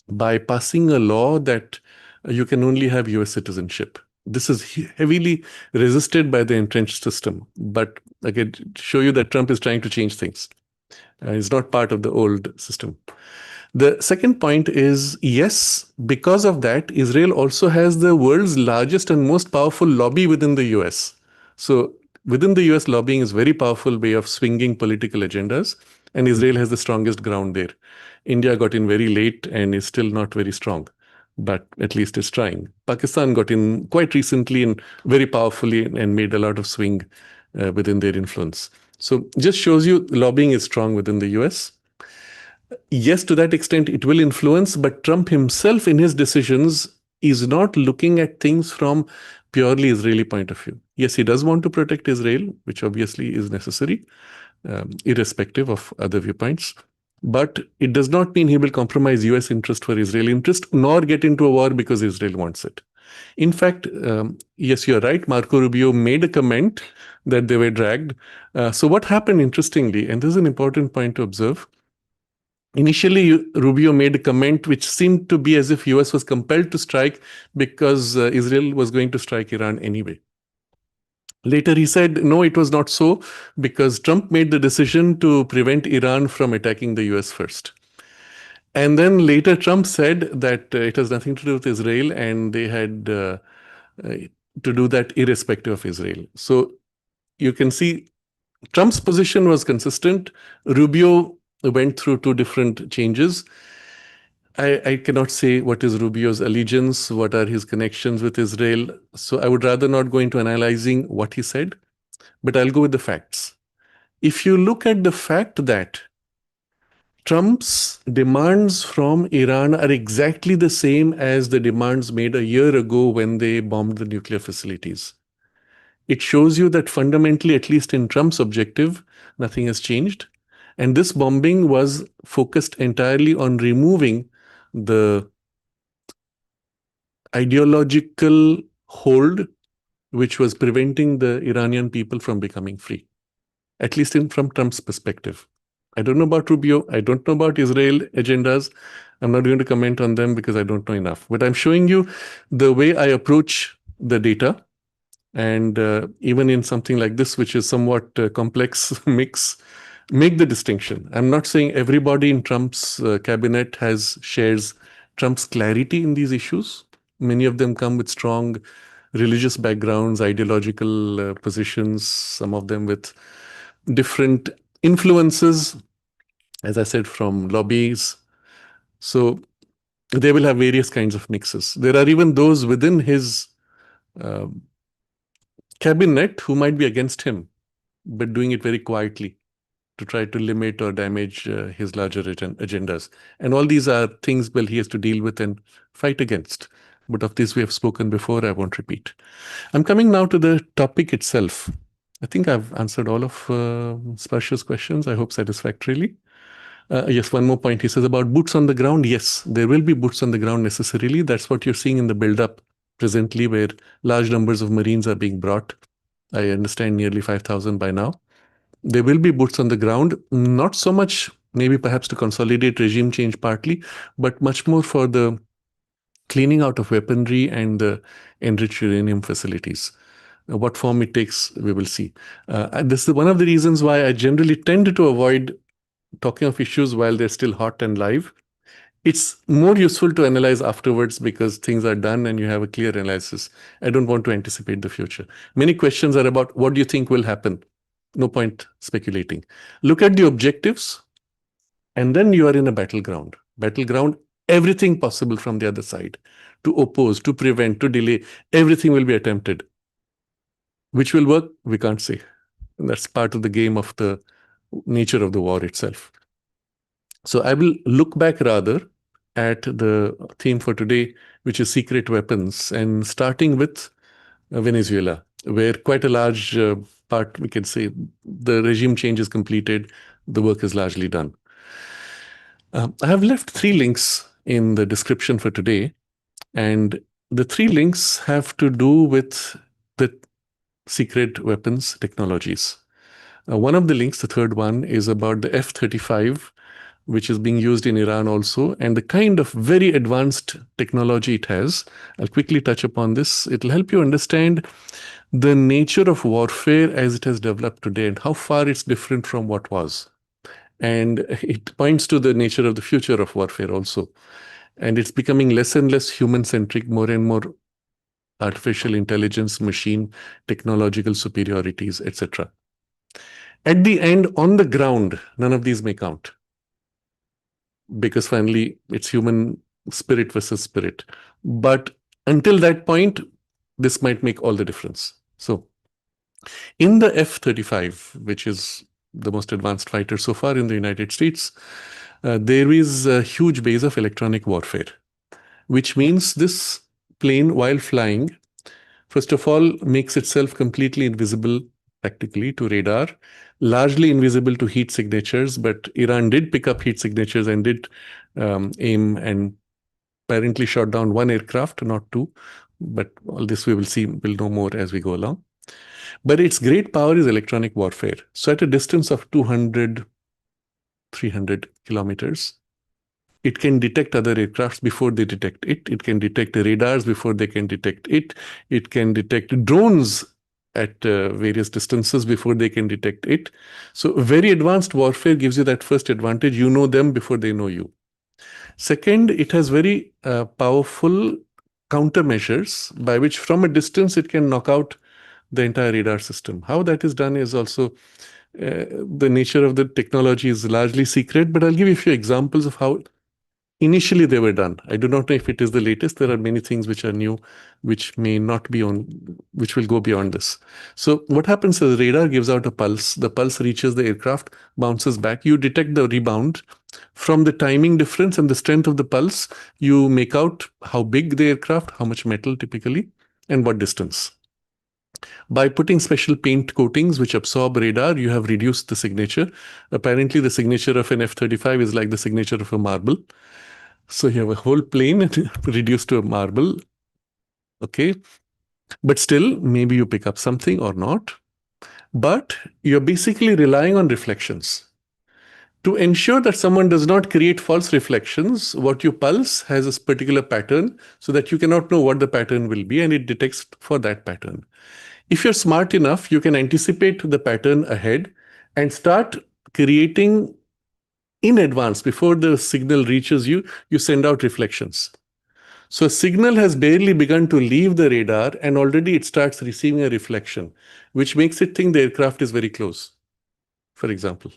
by passing a law that you can only have US citizenship. This is heavily resisted by the entrenched system. But again, to show you that Trump is trying to change things. It's not part of the old system. The second point is, yes, because of that, Israel also has the world's largest and most powerful lobby within the US. So within the US, lobbying is a very powerful way of swinging political agendas, and Israel has the strongest ground there. India got in very late and is still not very strong, but at least it's trying. Pakistan got in quite recently and very powerfully and made a lot of swing within their influence. So just shows you lobbying is strong within the US. Yes, to that extent, it will influence, but Trump himself in his decisions is not looking at things from purely Israeli point of view. Yes, he does want to protect Israel, which obviously is necessary, irrespective of other viewpoints. But it does not mean he will compromise US interest for Israeli interest, nor get into a war because Israel wants it. In fact, yes, you're right. Marco Rubio made a comment that they were dragged. So what happened, interestingly, and this is an important point to observe, initially, Rubio made a comment which seemed to be as if US was compelled to strike because Israel was going to strike Iran anyway. Later, he said, no, it was not so because Trump made the decision to prevent Iran from attacking the US first. And then later, Trump said that it has nothing to do with Israel and they had to do that irrespective of Israel. So you can see Trump's position was consistent. Rubio went through two different changes. I cannot say what is Rubio's allegiance, what are his connections with Israel. So I would rather not go into analyzing what he said, but I'll go with the facts. If you look at the fact that Trump's demands from Iran are exactly the same as the demands made a year ago when they bombed the nuclear facilities, it shows you that fundamentally, at least in Trump's objective, nothing has changed. And this bombing was focused entirely on removing the ideological hold which was preventing the Iranian people from becoming free, at least from Trump's perspective. I don't know about Rubio. I don't know about Israel agendas. I'm not going to comment on them because I don't know enough. But I'm showing you the way I approach the data. And even in something like this, which is somewhat complex mix, make the distinction. I'm not saying everybody in Trump's cabinet shares Trump's clarity in these issues. Many of them come with strong religious backgrounds, ideological positions, some of them with different influences, as I said, from lobbies. So they will have various kinds of mixes. There are even those within his cabinet who might be against him, but doing it very quietly to try to limit or damage his larger agendas. And all these are things, well, he has to deal with and fight against. but of this we have spoken before, I won't repeat. I'm coming now to the topic itself. I think I've answered all of Sparsha's questions, I hope satisfactorily. Yes, one more point. He says about boots on the ground. Yes, there will be boots on the ground necessarily. That's what you're seeing in the build-up presently, where large numbers of Marines are being brought. I understand nearly 5,000 by now. There will be boots on the ground, not so much maybe perhaps to consolidate regime change partly, but much more for the cleaning out of weaponry and the enriched uranium facilities. What form it takes, we will see. And this is one of the reasons why I generally tend to avoid talking of issues while they're still hot and live. It's more useful to analyze afterwards because things are done and you have a clear analysis. I don't want to anticipate the future. Many questions are about what do you think will happen? No point speculating. Look at the objectives, and then you are in a battleground. Battleground, everything possible from the other side. To oppose, to prevent, to delay, everything will be attempted. Which will work, we can't say. And that's part of the game of the nature of the war itself. So I will look back rather at the theme for today, which is secret weapons, and starting with Venezuela, where quite a large part, we can say, the regime change is completed, the work is largely done. I have left 3 links in the description for today, and the 3 links have to do with the secret weapons technologies. One of the links, the third one, is about the F-35, which is being used in Iran also, and the kind of very advanced technology it has. I'll quickly touch upon this. It'll help you understand the nature of warfare as it has developed today and how far it's different from what was. And it points to the nature of the future of warfare also. And it's becoming less and less human-centric, more and more artificial intelligence, machine, technological superiorities, etc. At the end, on the ground, none of these may count. Because finally, it's human spirit versus spirit. But until that point, this might make all the difference. So, in the F-35, which is the most advanced fighter so far in the United States, there is a huge base of electronic warfare, which means this plane, while flying, first of all, makes itself completely invisible practically to radar, largely invisible to heat signatures, but Iran did pick up heat signatures and did aim and apparently shot down 1 aircraft, not 2. But all this we will see, we'll know more as we go along. But its great power is electronic warfare. So at a distance of 200, 300 kilometers, it can detect other aircrafts before they detect it. It can detect radars before they can detect it. It can detect drones at various distances before they can detect it. So very advanced warfare gives you that first advantage. You know them before they know you. Second, it has very powerful countermeasures by which from a distance it can knock out the entire radar system. How that is done is also the nature of the technology is largely secret, but I'll give you a few examples of how initially they were done. I do not know if it is the latest. There are many things which are new, which may not be on, which will go beyond this. So what happens is radar gives out a pulse. The pulse reaches the aircraft, bounces back. You detect the rebound. From the timing difference and the strength of the pulse, you make out how big the aircraft, how much metal typically, and what distance. By putting special paint coatings which absorb radar, you have reduced the signature. Apparently, the signature of an F-35 is like the signature of a marble. So you have a whole plane reduced to a marble. Okay. But still, maybe you pick up something or not. But you're basically relying on reflections. To ensure that someone does not create false reflections, what you pulse has a particular pattern so that you cannot know what the pattern will be and it detects for that pattern. If you're smart enough, you can anticipate the pattern ahead and start creating in advance. Before the signal reaches you, you send out reflections. So a signal has barely begun to leave the radar and already it starts receiving a reflection, which makes it think the aircraft is very close, for example.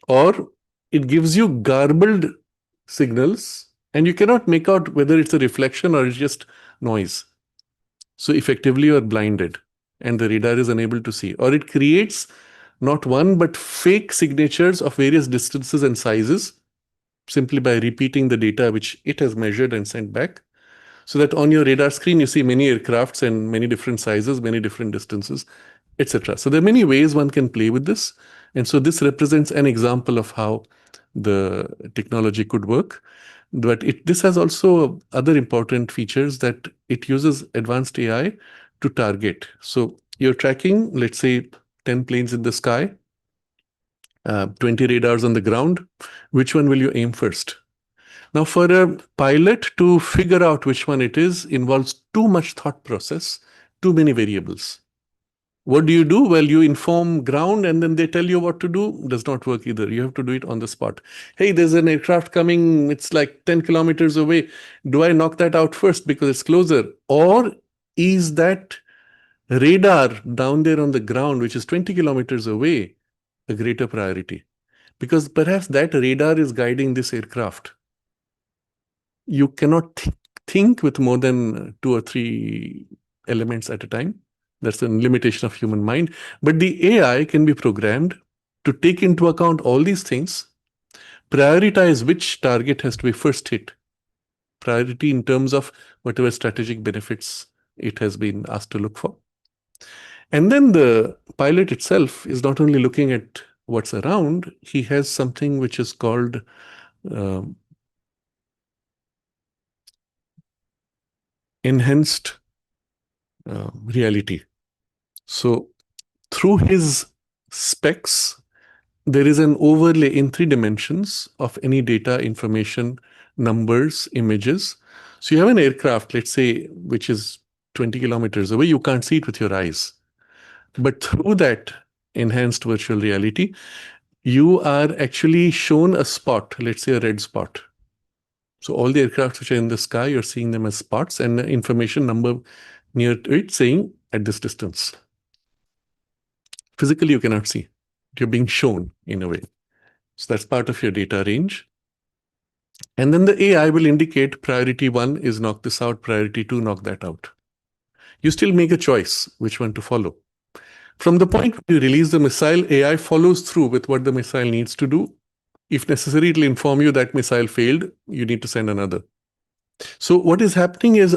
Or it gives you garbled signals and you cannot make out whether it's a reflection or it's just noise. So effectively you are blinded and the radar is unable to see. Or it creates not one but fake signatures of various distances and sizes simply by repeating the data which it has measured and sent back. So that on your radar screen, you see many aircrafts and many different sizes, many different distances, etc. So there are many ways one can play with this. And so this represents an example of how the technology could work. But this has also other important features, that it uses advanced AI to target. So you're tracking, let's say, 10 planes in the sky, 20 radars on the ground. Which one will you aim first? Now, for a pilot to figure out which one it is involves too much thought process, too many variables. What do? Well, you inform ground and then they tell you what to do. Does not work either. You have to do it on the spot. Hey, there's an aircraft coming. It's like 10 kilometers away. Do I knock that out first because it's closer? Or is that radar down there on the ground, which is 20 kilometers away, a greater priority? Because perhaps that radar is guiding this aircraft. You cannot think with more than 2 or 3 elements at a time. That's a limitation of human mind. But the AI can be programmed to take into account all these things, prioritize which target has to be first hit, priority in terms of whatever strategic benefits it has been asked to look for. And then the pilot itself is not only looking at what's around, he has something which is called enhanced reality. So through his specs, there is an overlay in 3 dimensions of any data, information, numbers, images. So you have an aircraft, let's say, which is 20 kilometers away. You can't see it with your eyes. But through that enhanced virtual reality, you are actually shown a spot, let's say a red spot. So all the aircraft which are in the sky, you're seeing them as spots and the information number near to it saying at this distance. Physically, you cannot see. You're being shown in a way. So that's part of your data range. And then the AI will indicate priority 1 is knock this out, priority 2, knock that out. You still make a choice which one to follow. From the point where you release the missile, AI follows through with what the missile needs to do. If necessary, it will inform you that missile failed, you need to send another. So what is happening is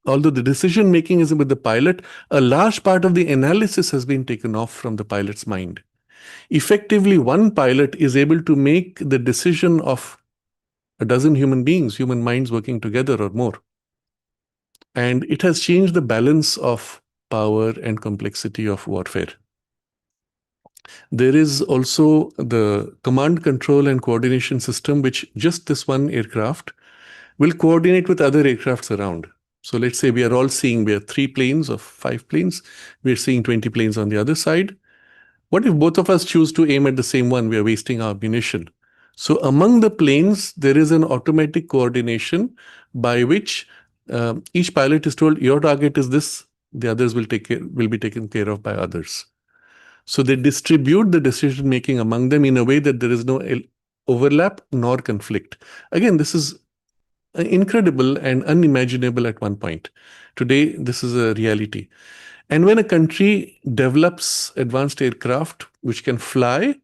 although the decision making is with the pilot, a large part of the analysis has been taken off from the pilot's mind. Effectively, one pilot is able to make the decision of a dozen human beings, human minds working together or more. And it has changed the balance of power and complexity of warfare. There is also the command, control, and coordination system, which just this one aircraft will coordinate with other aircrafts around. So let's say we are 3 planes or 5 planes. We're seeing 20 planes on the other side. What if both of us choose to aim at the same one? We are wasting our ammunition. So among the planes, there is an automatic coordination by which each pilot is told, your target is this, the others will be taken care of by others. So they distribute the decision making among them in a way that there is no overlap nor conflict. Again, this is incredible and unimaginable at one point. Today, this is a reality. And when a country develops advanced aircraft which can fly,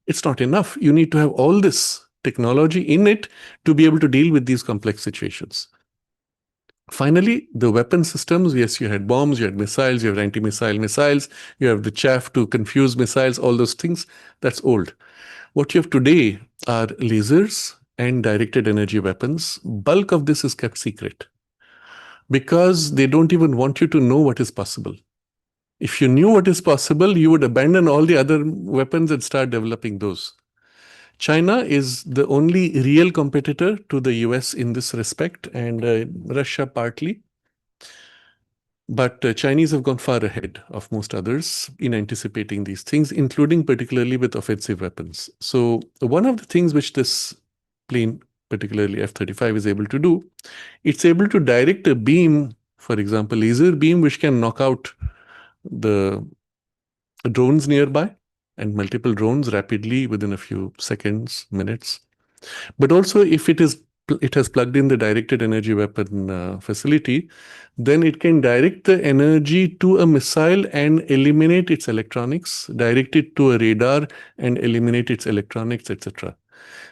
it's not enough. You need to have all this technology in it to be able to deal with these complex situations. Finally, the weapon systems, yes, you had bombs, you had missiles, you have anti-missile missiles, you have the chaff to confuse missiles, all those things. That's old. What you have today are lasers and directed energy weapons. Bulk of this is kept secret because they don't even want you to know what is possible. If you knew what is possible, you would abandon all the other weapons and start developing those. China is the only real competitor to the US in this respect, and Russia partly. But Chinese have gone far ahead of most others in anticipating these things, including particularly with offensive weapons. So one of the things which this plane, particularly F-35, is able to do, it's able to direct a beam, for example, laser beam, which can knock out the drones nearby and multiple drones rapidly within a few seconds, minutes. But also if it has plugged in the directed energy weapon facility, then it can direct the energy to a missile and eliminate its electronics, direct it to a radar and eliminate its electronics, etc.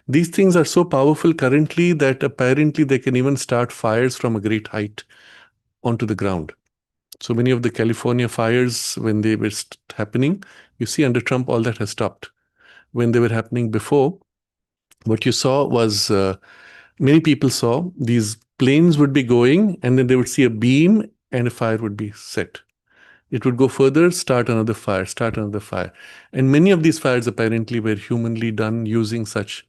These things are so powerful currently that apparently they can even start fires from a great height onto the ground. So many of the California fires, when they were happening, you see under Trump, all that has stopped. When they were happening before, what you saw was many people saw these planes would be going and then they would see a beam and a fire would be set. It would go further, start another fire, start another fire. And many of these fires apparently were humanly done using such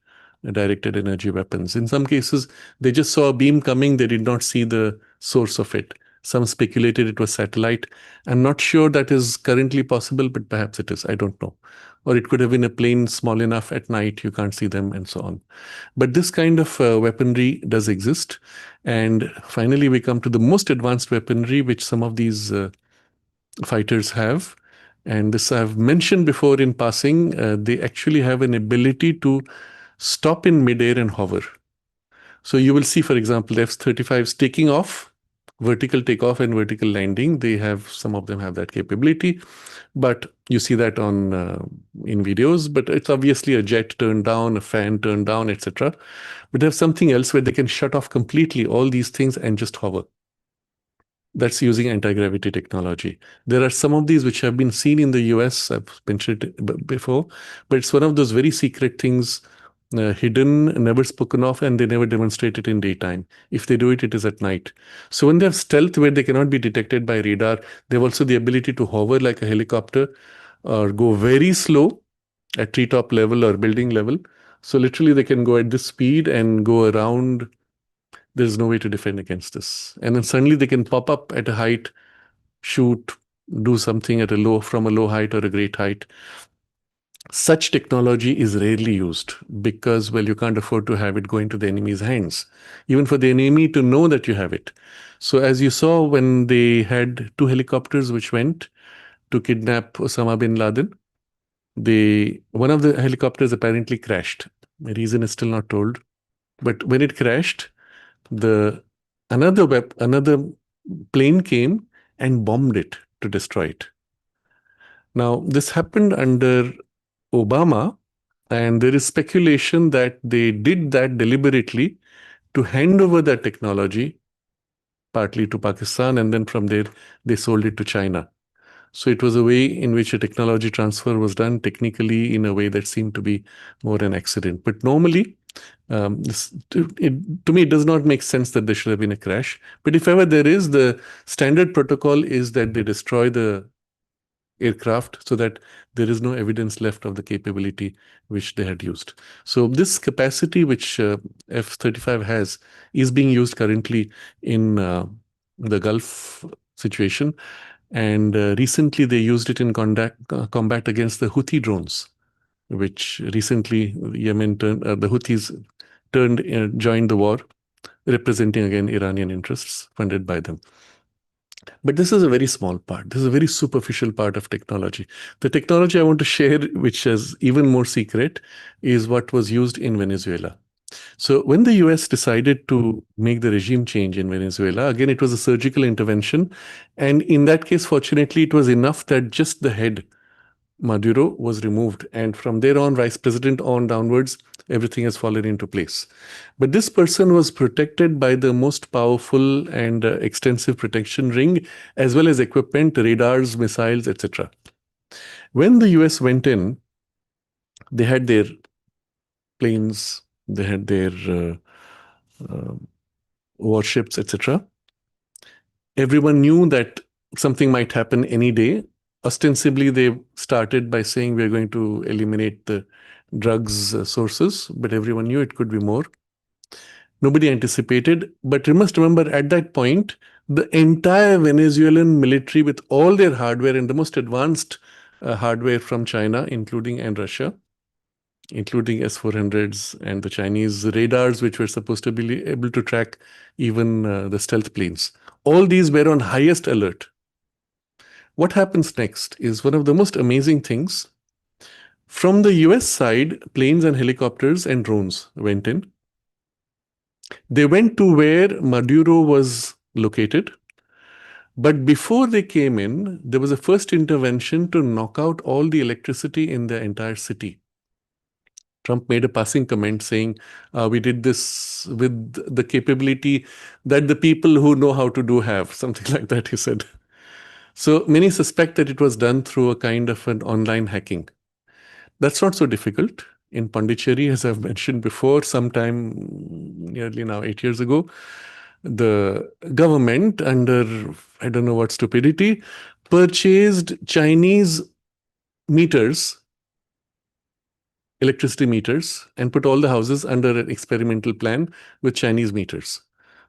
directed energy weapons. In some cases, they just saw a beam coming, they did not see the source of it. Some speculated it was satellite. I'm not sure that is currently possible, but perhaps it is. I don't know. Or it could have been a plane small enough at night, you can't see them, and so on. But this kind of weaponry does exist. And finally, we come to the most advanced weaponry, which some of these fighters have. And this I've mentioned before in passing, they actually have an ability to stop in midair and hover. So you will see, for example, the F-35s taking off, vertical takeoff and vertical landing. They have, some of them have that capability, but you see that on in videos. But it's obviously a jet turned down, a fan turned down, etc. But they have something else where they can shut off completely all these things and just hover. That's using anti-gravity technology. There are some of these which have been seen in the US. I've mentioned it before, but it's one of those very secret things, hidden, never spoken of, and they never demonstrate it in daytime. If they do it, it is at night. So when they have stealth where they cannot be detected by radar, they have also the ability to hover like a helicopter or go very slow at treetop level or building level. So literally they can go at this speed and go around. There's no way to defend against this. And then suddenly they can pop up at a height, shoot, do something at a low, from a low height or a great height. Such technology is rarely used because, well, you can't afford to have it go into the enemy's hands, even for the enemy to know that you have it. So as you saw when they had 2 helicopters which went to kidnap Osama bin Laden, one of the helicopters apparently crashed. The reason is still not told. But when it crashed, another plane came and bombed it to destroy it. Now, this happened under Obama, and there is speculation that they did that deliberately to hand over that technology, partly to Pakistan, and then from there they sold it to China. So it was a way in which a technology transfer was done technically in a way that seemed to be more an accident. But normally, to me, it does not make sense that there should have been a crash. But if ever there is, the standard protocol is that they destroy the aircraft so that there is no evidence left of the capability which they had used. So this capacity which F-35 has is being used currently in the Gulf situation. And recently they used it in combat against the Houthi drones, which recently Yemen the Houthis joined the war, representing again Iranian interests funded by them. But this is a very small part. This is a very superficial part of technology. The technology I want to share, which is even more secret, is what was used in Venezuela. So when the US decided to make the regime change in Venezuela, again, it was a surgical intervention. And in that case, fortunately, it was enough that just the head, Maduro, was removed. And from there on, vice president on downwards, everything has fallen into place. But this person was protected by the most powerful and extensive protection ring, as well as equipment, radars, missiles, etc. When the US went in, they had their planes, they had their warships, etc. Everyone knew that something might happen any day. Ostensibly, they started by saying we're going to eliminate the drugs sources, but everyone knew it could be more. Nobody anticipated, but you must remember at that point, the entire Venezuelan military with all their hardware and the most advanced hardware from China, including and Russia, including S-400s and the Chinese radars, which were supposed to be able to track even the stealth planes. All these were on highest alert. What happens next is one of the most amazing things. From the US side, planes and helicopters and drones went in. They went to where Maduro was located. But before they came in, there was a first intervention to knock out all the electricity in the entire city. Trump made a passing comment saying, we did this with the capability that the people who know how to do have, something like that, he said. So many suspect that it was done through a kind of an online hacking. That's not so difficult. In Pondicherry, as I've mentioned before, sometime nearly now 8 years ago, the government, under I don't know what stupidity, purchased Chinese meters, electricity meters, and put all the houses under an experimental plan with Chinese meters.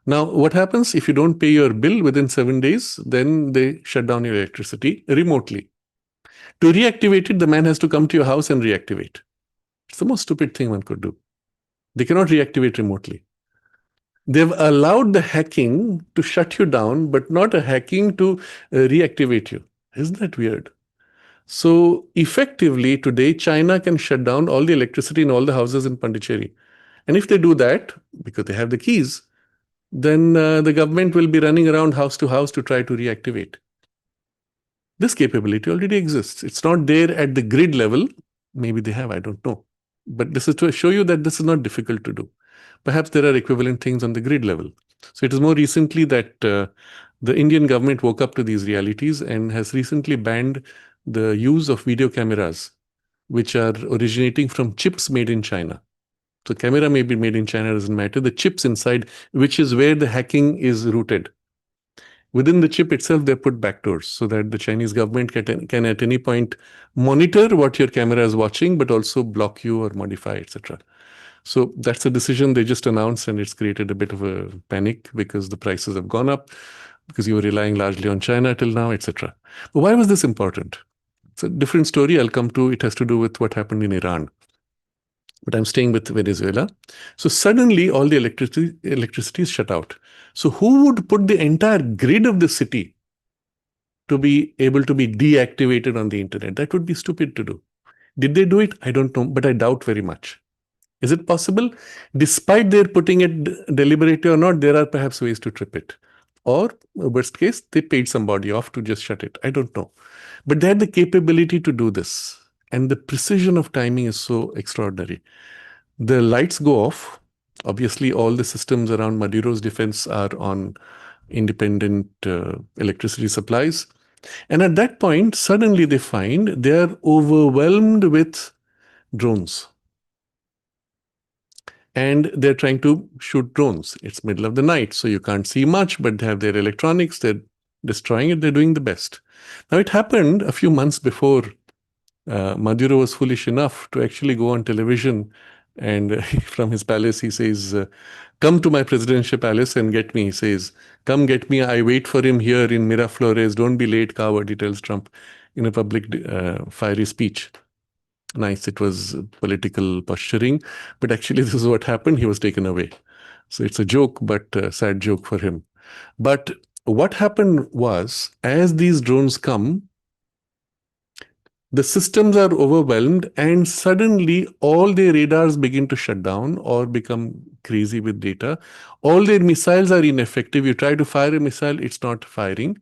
Now, what happens if you don't pay your bill within 7 days? Then they shut down your electricity remotely. To reactivate it, the man has to come to your house and reactivate. It's the most stupid thing one could do. They cannot reactivate remotely. They've allowed the hacking to shut you down, but not a hacking to reactivate you. Isn't that weird? So effectively today, China can shut down all the electricity in all the houses in Pondicherry. And if they do that, because they have the keys, then the government will be running around house to house to try to reactivate. This capability already exists. It's not there at the grid level. Maybe they have, I don't know. But this is to show you that this is not difficult to do. Perhaps there are equivalent things on the grid level. So it is more recently that the Indian government woke up to these realities and has recently banned the use of video cameras, which are originating from chips made in China. So camera may be made in China, doesn't matter. The chips inside, which is where the hacking is rooted. Within the chip itself, they put backdoors so that the Chinese government can at any point monitor what your camera is watching, but also block you or modify, etc. So that's a decision they just announced, and it's created a bit of a panic because the prices have gone up, because you were relying largely on China till now, etc. But why was this important? It's a different story I'll come to. It has to do with what happened in Iran. But I'm staying with Venezuela. So suddenly all the electricity is shut out. So who would put the entire grid of the city to be able to be deactivated on the internet? That would be stupid to do. Did they do it? I don't know, but I doubt very much. Is it possible? Despite their putting it deliberately or not, there are perhaps ways to trip it. Or, worst case, they paid somebody off to just shut it. I don't know. But they had the capability to do this. And the precision of timing is so extraordinary. The lights go off. Obviously, all the systems around Maduro's defense are on independent electricity supplies. And at that point, suddenly they find they are overwhelmed with drones. And they're trying to shoot drones. It's middle of the night, so you can't see much, but they have their electronics, they're destroying it, they're doing the best. Now, it happened a few months before Maduro was foolish enough to actually go on television, and from his palace, he says, come to my presidential palace and get me. He says, come get me. I wait for him here in Miraflores. Don't be late, coward, he tells Trump in a public fiery speech. Nice, it was political posturing, but actually this is what happened. He was taken away. So it's a joke, but a sad joke for him. But what happened was, as these drones come, the systems are overwhelmed, and suddenly all their radars begin to shut down or become crazy with data. All their missiles are ineffective. You try to fire a missile, it's not firing.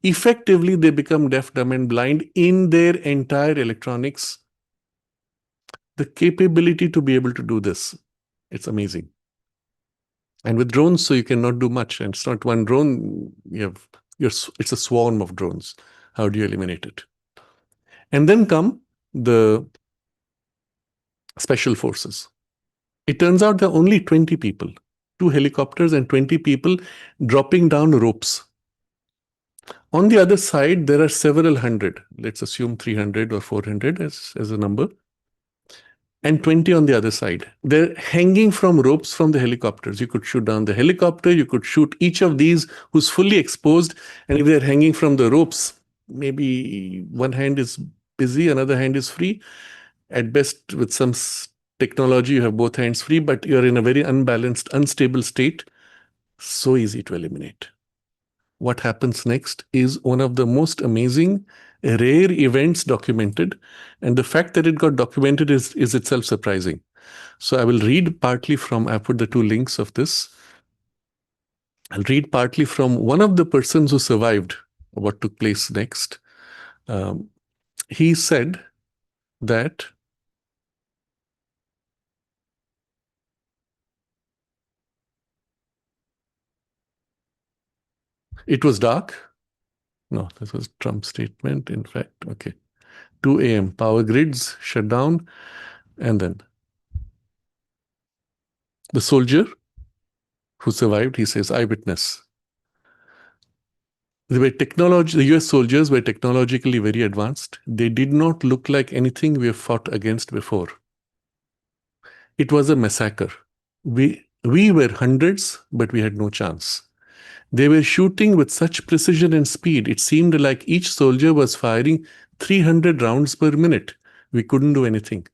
Effectively, they become deaf, dumb, and blind in their entire electronics. The capability to be able to do this, it's amazing. And with drones, so you cannot do much. And it's not one drone, it's a swarm of drones. How do you eliminate it? And then come the special forces. It turns out there are only 20 people, 2 helicopters and 20 people dropping down ropes. On the other side, there are several hundred, let's assume 300 or 400 as a number, and 20 on the other side. They're hanging from ropes from the helicopters. You could shoot down the helicopter, you could shoot each of these who's fully exposed, and if they're hanging from the ropes, maybe one hand is busy, another hand is free. At best, with some technology, you have both hands free, but you're in a very unbalanced, unstable state. So easy to eliminate. What happens next is one of the most amazing, rare events documented. And the fact that it got documented is itself surprising. So I will read partly from, I put the 2 links of this. I'll read partly from one of the persons who survived what took place next. He said that It was dark. No, this was Trump's statement. In fact, okay. 2 a.m. Power grids shut down. And then the soldier who survived, he says, eyewitness. The US soldiers were technologically very advanced. They did not look like anything we have fought against before. It was a massacre. We were hundreds, but we had no chance. They were shooting with such precision and speed. It seemed like each soldier was firing 300 rounds per minute. We couldn't do anything.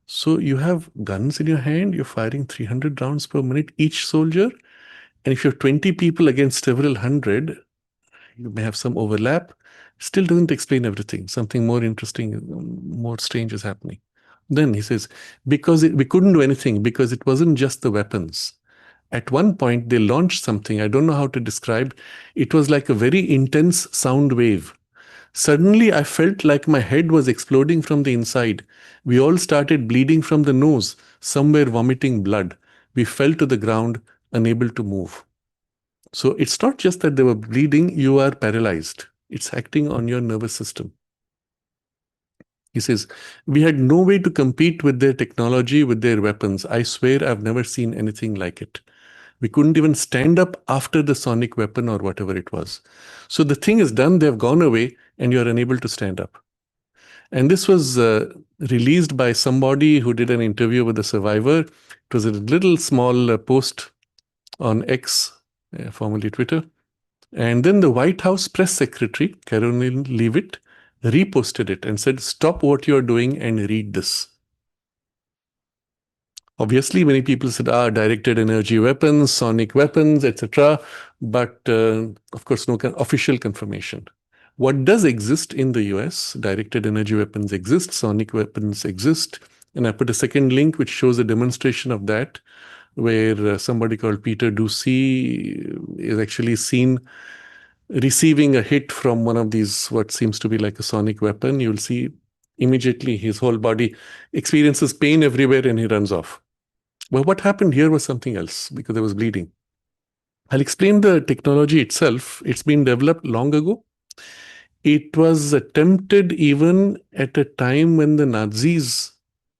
So you have guns in your hand, you're firing 300 rounds per minute, each soldier. And if you have 20 people against several hundred, you may have some overlap. Still doesn't explain everything. Something more interesting, more strange is happening. Then he says, because we couldn't do anything, because it wasn't just the weapons. At one point, they launched something, I don't know how to describe. It was like a very intense sound wave. Suddenly, I felt like my head was exploding from the inside. We all started bleeding from the nose. Some were vomiting blood. We fell to the ground, unable to move. So it's not just that they were bleeding, you are paralyzed. It's acting on your nervous system. He says, we had no way to compete with their technology, with their weapons. I swear I've never seen anything like it. We couldn't even stand up after the sonic weapon or whatever it was. So the thing is done, they've gone away, and you're unable to stand up. And this was released by somebody who did an interview with the survivor. It was a little small post on X, formerly Twitter. And then the White House press secretary, Caroline Leavitt, reposted it and said, stop what you're doing and read this. Obviously, many people said, directed energy weapons, sonic weapons, etc. But of course, no official confirmation. What does exist in the US, directed energy weapons exist, sonic weapons exist. And I put a second link which shows a demonstration of that, where somebody called Peter Ducey is actually seen receiving a hit from one of these, what seems to be like a sonic weapon. You'll see immediately his whole body experiences pain everywhere and he runs off. Well, what happened here was something else because there was bleeding. I'll explain the technology itself. It's been developed long ago. It was attempted even at a time when the Nazis,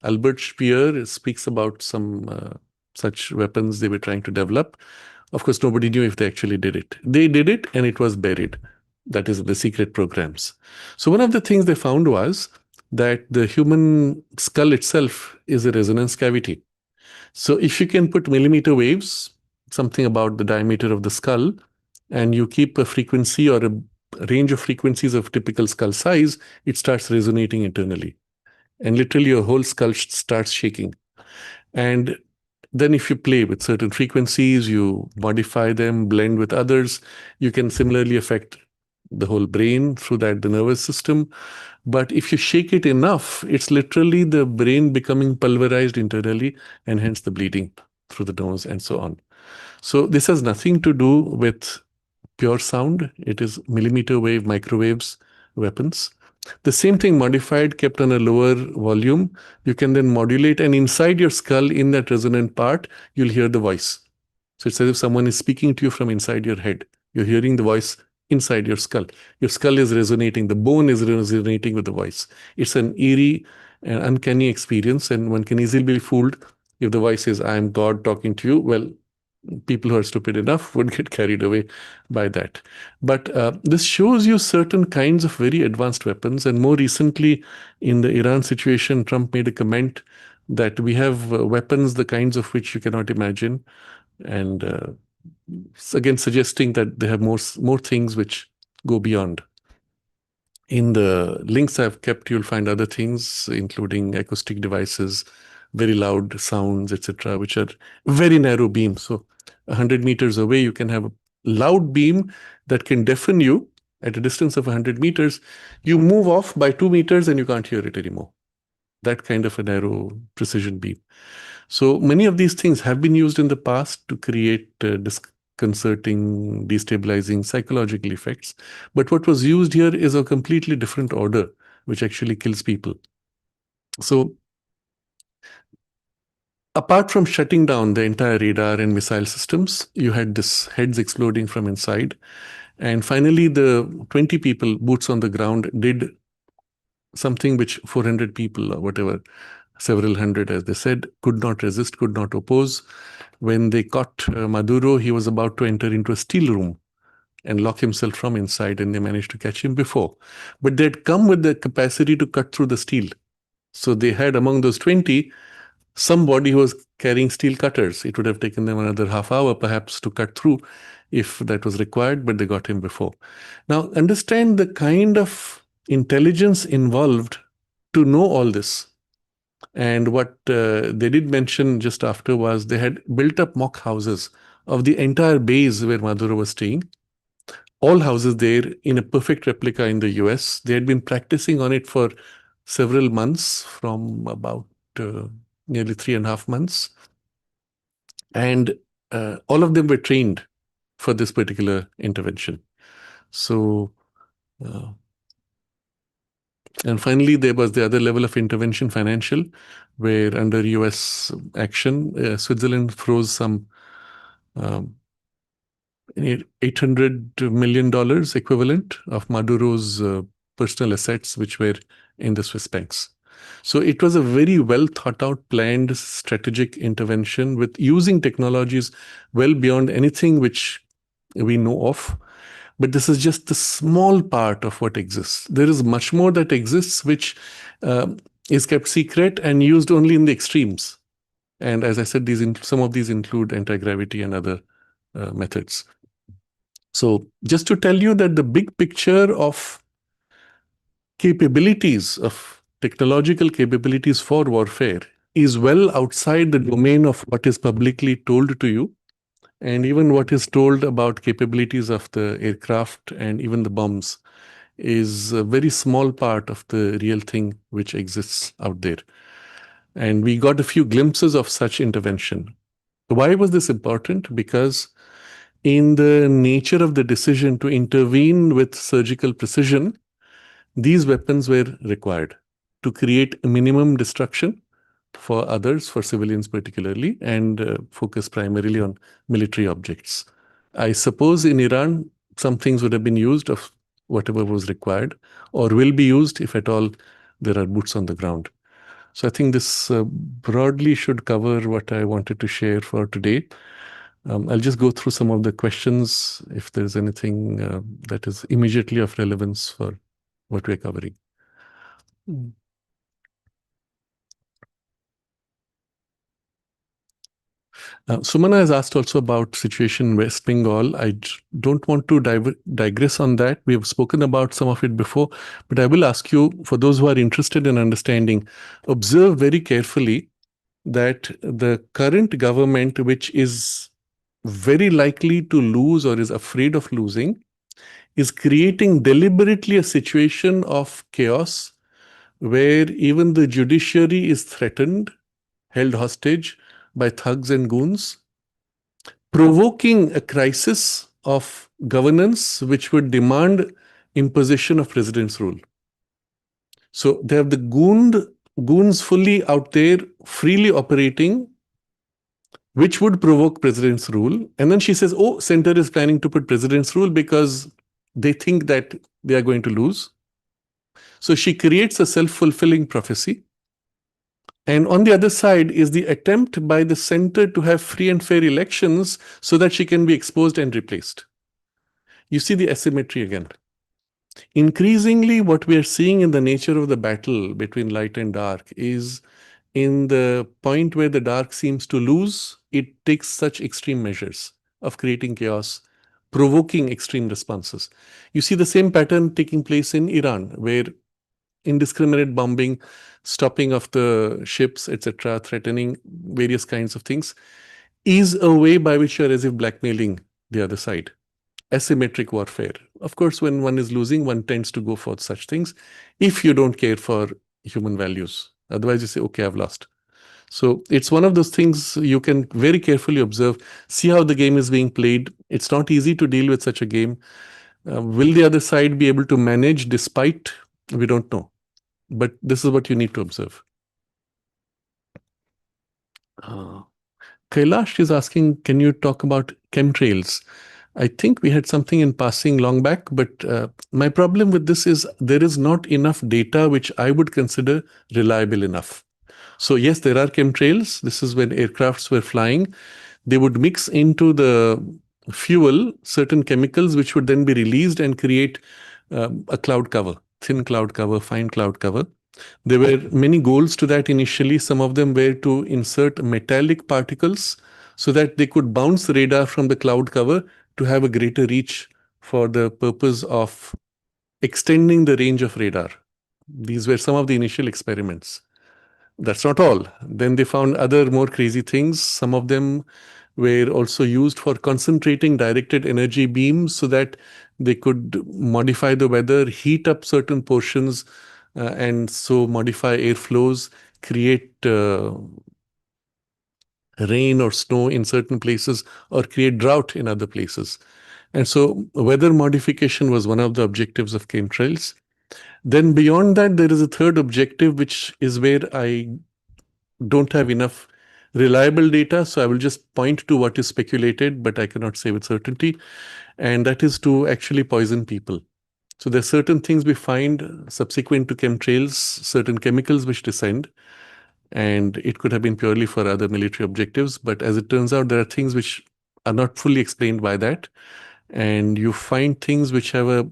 Albert Speer speaks about some such weapons they were trying to develop. Of course, nobody knew if they actually did it. They did it and it was buried. That is the secret programs. So one of the things they found was that the human skull itself is a resonance cavity. So if you can put millimeter waves, something about the diameter of the skull, and you keep a frequency or a range of frequencies of typical skull size, it starts resonating internally. And literally your whole skull starts shaking. And then if you play with certain frequencies, you modify them, blend with others, you can similarly affect the whole brain through that, the nervous system. But if you shake it enough, it's literally the brain becoming pulverized internally and hence the bleeding through the nose and so on. So this has nothing to do with pure sound. It is millimeter wave, microwaves, weapons. The same thing modified, kept on a lower volume. You can then modulate, and inside your skull, in that resonant part, you'll hear the voice. So it's as if someone is speaking to you from inside your head. You're hearing the voice inside your skull. Your skull is resonating. The bone is resonating with the voice. It's an eerie and uncanny experience, and one can easily be fooled if the voice says, I am God talking to you. Well, people who are stupid enough would get carried away by that. But this shows you certain kinds of very advanced weapons. And more recently, in the Iran situation, Trump made a comment that we have weapons, the kinds of which you cannot imagine. And again, suggesting that they have more things which go beyond. In the links I've kept, you'll find other things, including acoustic devices, very loud sounds, etc., which are very narrow beams. So 100 meters away, you can have a loud beam that can deafen you at a distance of 100 meters. You move off by 2 meters and you can't hear it anymore. That kind of a narrow precision beam. So many of these things have been used in the past to create disconcerting, destabilizing psychological effects. But what was used here is a completely different order, which actually kills people. So apart from shutting down the entire radar and missile systems, you had this heads exploding from inside. And finally, the 20 people, boots on the ground, did something which 400 people or whatever, several hundred, as they said, could not resist, could not oppose. When they caught Maduro, he was about to enter into a steel room and lock himself from inside, and they managed to catch him before. But they'd come with the capacity to cut through the steel. So they had among those 20 somebody who was carrying steel cutters. It would have taken them another half hour perhaps to cut through if that was required, but they got him before. Now, understand the kind of intelligence involved to know all this. And what they did mention just after was they had built up mock houses of the entire base where Maduro was staying. All houses there in a perfect replica in the US. They had been practicing on it for several months, from about nearly 3.5 months. And all of them were trained for this particular intervention. So, and finally, there was the other level of intervention, financial, where under US action, Switzerland froze some $800 million equivalent of Maduro's personal assets, which were in the Swiss banks. So it was a very well thought out, planned, strategic intervention with using technologies well beyond anything which we know of. But this is just the small part of what exists. There is much more that exists, which is kept secret and used only in the extremes. And as I said, some of these include anti-gravity and other methods. So just to tell you that the big picture of capabilities, of technological capabilities for warfare, is well outside the domain of what is publicly told to you, and even what is told about capabilities of the aircraft and even the bombs is a very small part of the real thing which exists out there. And we got a few glimpses of such intervention. Why was this important? Because in the nature of the decision to intervene with surgical precision, these weapons were required to create minimum destruction for others, for civilians particularly, and focus primarily on military objects. I suppose in Iran, some things would have been used of whatever was required, or will be used if at all there are boots on the ground. So I think this broadly should cover what I wanted to share for today. I'll just go through some of the questions if there's anything that is immediately of relevance for what we're covering. Sumana has asked also about situation in West Bengal. I don't want to digress on that. We have spoken about some of it before, but I will ask you, for those who are interested in understanding, observe very carefully that the current government, which is very likely to lose or is afraid of losing, is creating deliberately a situation of chaos where even the judiciary is threatened, held hostage by thugs and goons, provoking a crisis of governance which would demand imposition of president's rule. So they have the goons fully out there, freely operating, which would provoke president's rule. And then she says, oh, center is planning to put president's rule because they think that they are going to lose. So she creates a self-fulfilling prophecy. And on the other side is the attempt by the center to have free and fair elections so that she can be exposed and replaced. You see the asymmetry again. Increasingly, what we are seeing in the nature of the battle between light and dark is in the point where the dark seems to lose, it takes such extreme measures of creating chaos, provoking extreme responses. You see the same pattern taking place in Iran, where indiscriminate bombing, stopping of the ships, etc., threatening various kinds of things, is a way by which you are as if blackmailing the other side. Asymmetric warfare. Of course, when one is losing, one tends to go for such things if you don't care for human values. Otherwise, you say, okay, I've lost. So it's one of those things you can very carefully observe, see how the game is being played. It's not easy to deal with such a game. Will the other side be able to manage despite? We don't know. But this is what you need to observe. Uh, Kailash is asking, can you talk about chemtrails? I think we had something in passing long back, but my problem with this is there is not enough data which I would consider reliable enough. So yes, there are chemtrails. This is when aircrafts were flying. They would mix into the fuel certain chemicals which would then be released and create a cloud cover, thin cloud cover, fine cloud cover. There were many goals to that initially. Some of them were to insert metallic particles so that they could bounce radar from the cloud cover to have a greater reach for the purpose of extending the range of radar. These were some of the initial experiments. That's not all. Then they found other more crazy things. Some of them were also used for concentrating directed energy beams so that they could modify the weather, heat up certain portions, and so modify airflows, create rain or snow in certain places, or create drought in other places. And so weather modification was one of the objectives of chemtrails. Then beyond that, there is a third objective, which is where I don't have enough reliable data, so I will just point to what is speculated, but I cannot say with certainty, and that is to actually poison people. So there are certain things we find subsequent to chemtrails, certain chemicals which descend, and it could have been purely for other military objectives, but as it turns out, there are things which are not fully explained by that, and you find things which have a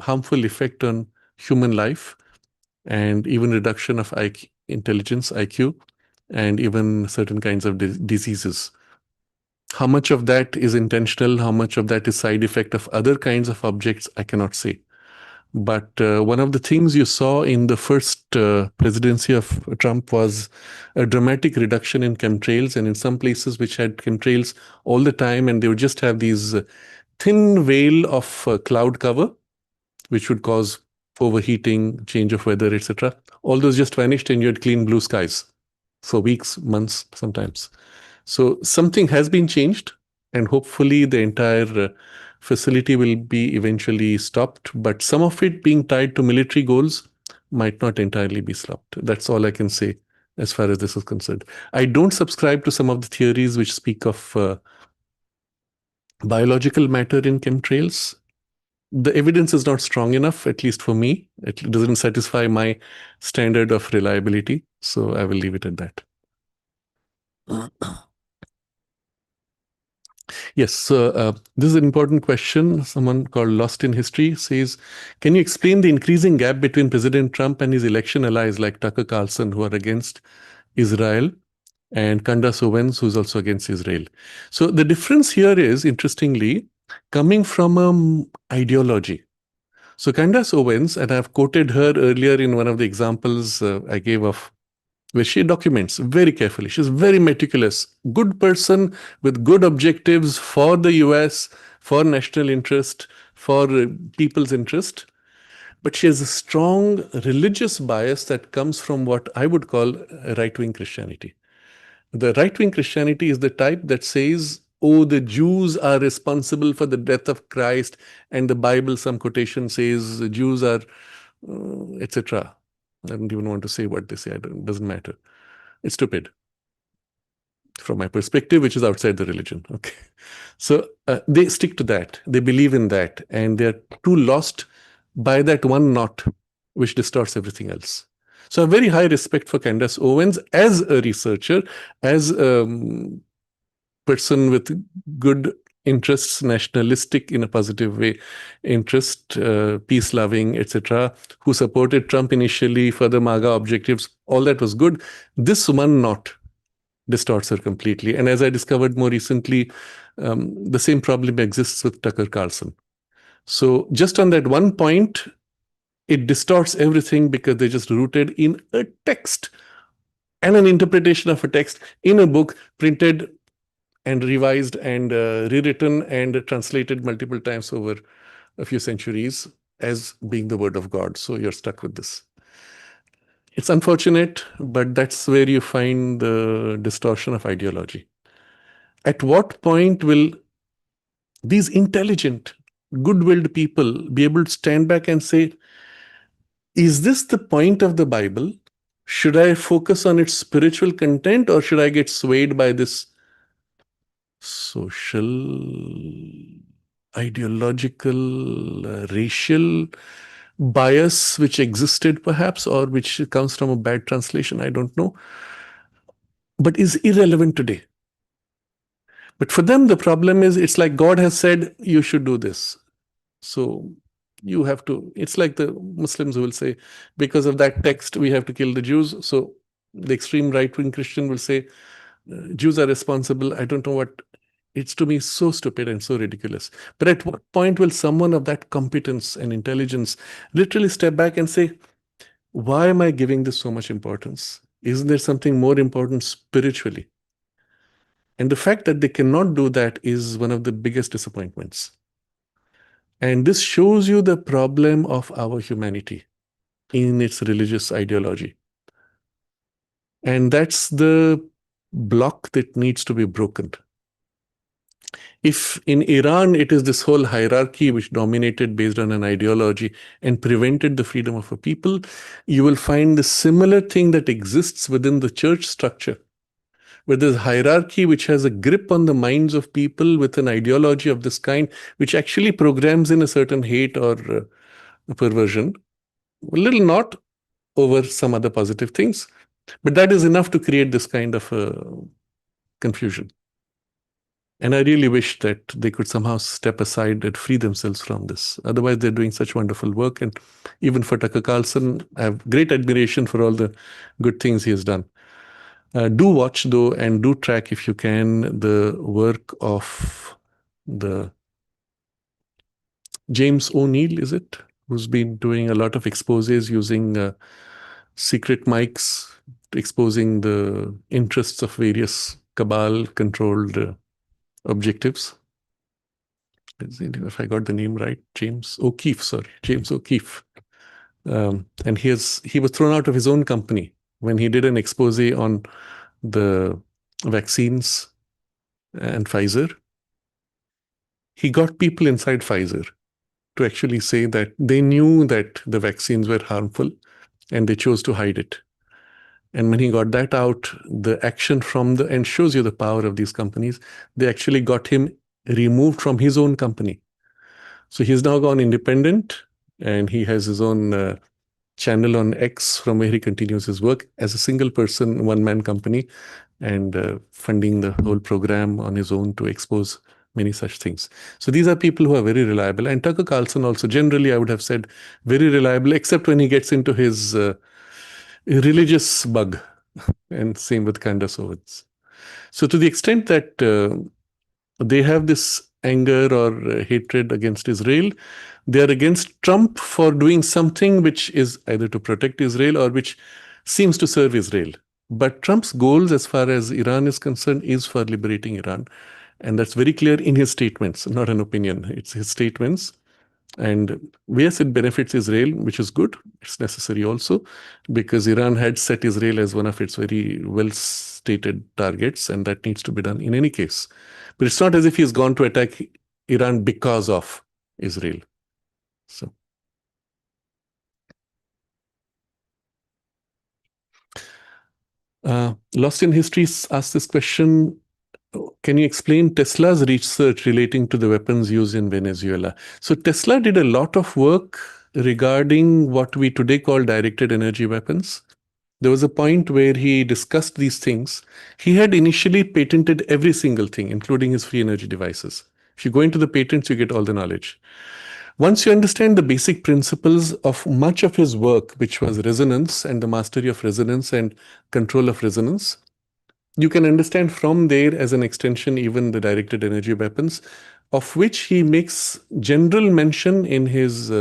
harmful effect on human life and even reduction of IQ, intelligence, IQ, and even certain kinds of diseases. How much of that is intentional, how much of that is side effect of other kinds of objects, I cannot say. But one of the things you saw in the first presidency of Trump was a dramatic reduction in chemtrails, and in some places which had chemtrails all the time, and they would just have these thin veil of cloud cover, which would cause overheating, change of weather, etc. All those just vanished, and you had clean blue skies for weeks, months, sometimes. So something has been changed, and hopefully the entire facility will be eventually stopped. But some of it being tied to military goals might not entirely be stopped. That's all I can say as far as this is concerned. I don't subscribe to some of the theories which speak of biological matter in chemtrails. The evidence is not strong enough, at least for me. It doesn't satisfy my standard of reliability. So I will leave it at that. Yes, so this is an important question. Someone called Lost in History says, can you explain the increasing gap between President Trump and his election allies like Tucker Carlson, who are against Israel, and Candace Owens, who's also against Israel? So the difference here is, interestingly, coming from ideology. So Candace Owens, and I've quoted her earlier in one of the examples I gave of where she documents very carefully. She's very meticulous, good person with good objectives for the US, for national interest, for people's interest. But she has a strong religious bias that comes from what I would call right-wing Christianity. The right-wing Christianity is the type that says, oh, the Jews are responsible for the death of Christ, and the Bible, some quotation says, the Jews are, etc. I don't even want to say what they say. It doesn't matter. It's stupid from my perspective, which is outside the religion. Okay, so they stick to that. They believe in that, and they're too lost by that one knot, which distorts everything else. So I have very high respect for Candace Owens as a researcher, as a person with good interests, nationalistic in a positive way, interest, peace-loving, etc., who supported Trump initially for the MAGA objectives. All that was good. This one knot distorts her completely. And as I discovered more recently, the same problem exists with Tucker Carlson. So just on that one point, it distorts everything because they're just rooted in a text and an interpretation of a text in a book printed and revised and rewritten and translated multiple times over a few centuries as being the word of God. So you're stuck with this. It's unfortunate, but that's where you find the distortion of ideology. At what point will these intelligent, good-willed people be able to stand back and say, is this the point of the Bible? Should I focus on its spiritual content, or should I get swayed by this social, ideological, racial bias which existed perhaps, or which comes from a bad translation? I don't know, but is irrelevant today. But for them, the problem is it's like God has said, you should do this. So you have to, it's like the Muslims who will say, because of that text, we have to kill the Jews. So the extreme right-wing Christian will say, Jews are responsible. I don't know what, it's to me so stupid and so ridiculous. But at what point will someone of that competence and intelligence literally step back and say, why am I giving this so much importance? Isn't there something more important spiritually? And the fact that they cannot do that is one of the biggest disappointments. And this shows you the problem of our humanity in its religious ideology. And that's the block that needs to be broken. If in Iran it is this whole hierarchy which dominated based on an ideology and prevented the freedom of a people, you will find the similar thing that exists within the church structure, where there's hierarchy which has a grip on the minds of people with an ideology of this kind, which actually programs in a certain hate or perversion, a little not over some other positive things, but that is enough to create this kind of confusion. And I really wish that they could somehow step aside and free themselves from this. Otherwise, they're doing such wonderful work. And even for Tucker Carlson, I have great admiration for all the good things he has done. Do watch, though, and do track, if you can, the work of the James O'Neill, is it? Who's been doing a lot of exposes using secret mics, exposing the interests of various cabal-controlled objectives. If I got the name right, James O'Keefe. And he was thrown out of his own company when he did an expose on the vaccines and Pfizer. He got people inside Pfizer to actually say that they knew that the vaccines were harmful and they chose to hide it. And when he got that out, the action from and shows you the power of these companies, they actually got him removed from his own company. So he's now gone independent, and he has his own channel on X from where he continues his work as a single person, one-man company, and funding the whole program on his own to expose many such things. So these are people who are very reliable. And Tucker Carlson also, generally, I would have said, very reliable, except when he gets into his religious bug. And same with Candace Owens. So to the extent that they have this anger or hatred against Israel, they are against Trump for doing something which is either to protect Israel or which seems to serve Israel. But Trump's goals, as far as Iran is concerned, is for liberating Iran. And that's very clear in his statements, not an opinion. It's his statements. And yes, it benefits Israel, which is good. It's necessary also, because Iran had set Israel as one of its very well-stated targets, and that needs to be done in any case. But it's not as if he's gone to attack Iran because of Israel. So, Lost in History asked this question. Can you explain Tesla's research relating to the weapons used in Venezuela? So Tesla did a lot of work regarding what we today call directed energy weapons. There was a point where he discussed these things. He had initially patented every single thing, including his free energy devices. If you go into the patents, you get all the knowledge. Once you understand the basic principles of much of his work, which was resonance and the mastery of resonance and control of resonance, you can understand from there, as an extension, even the directed energy weapons, of which he makes general mention in his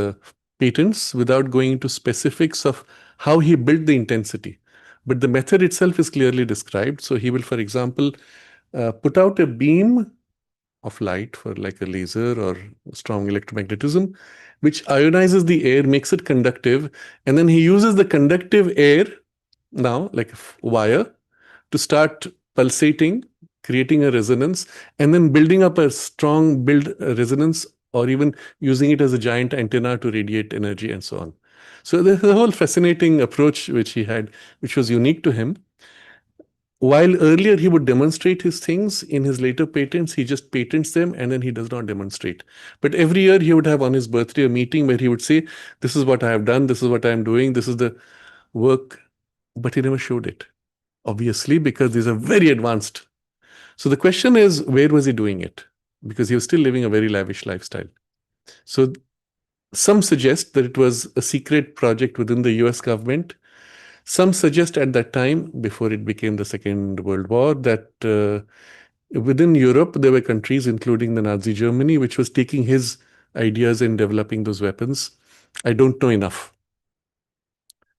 patents without going into specifics of how he built the intensity. But the method itself is clearly described. So he will, for example, put out a beam of light for like a laser or strong electromagnetism, which ionizes the air, makes it conductive, and then he uses the conductive air now, like a wire, to start pulsating, creating a resonance, and then building up a strong resonance, or even using it as a giant antenna to radiate energy and so on. So there's a whole fascinating approach which he had, which was unique to him. While earlier he would demonstrate his things, in his later patents, he just patents them and then he does not demonstrate. But every year he would have on his birthday a meeting where he would say, this is what I have done, this is what I am doing, this is the work. But he never showed it, obviously, because these are very advanced. So the question is, where was he doing it? Because he was still living a very lavish lifestyle. So some suggest that it was a secret project within the US government. Some suggest at that time, before it became the Second World War, that within Europe, there were countries, including the Nazi Germany, which was taking his ideas and developing those weapons. I don't know enough.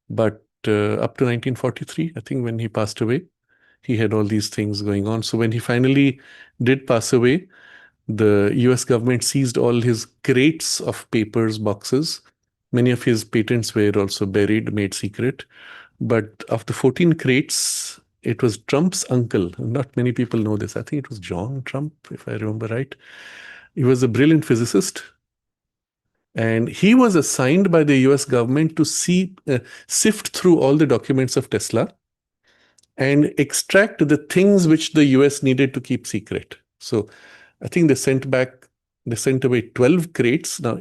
But up to 1943, I think when he passed away, he had all these things going on. So when he finally did pass away, the US government seized all his crates of papers, boxes. Many of his patents were also buried, made secret. But of the 14 crates, it was Trump's uncle. Not many people know this. I think it was John Trump, if I remember right. He was a brilliant physicist. And he was assigned by the US government to sift through all the documents of Tesla and extract the things which the US needed to keep secret. So I think they sent away 12 crates. Now,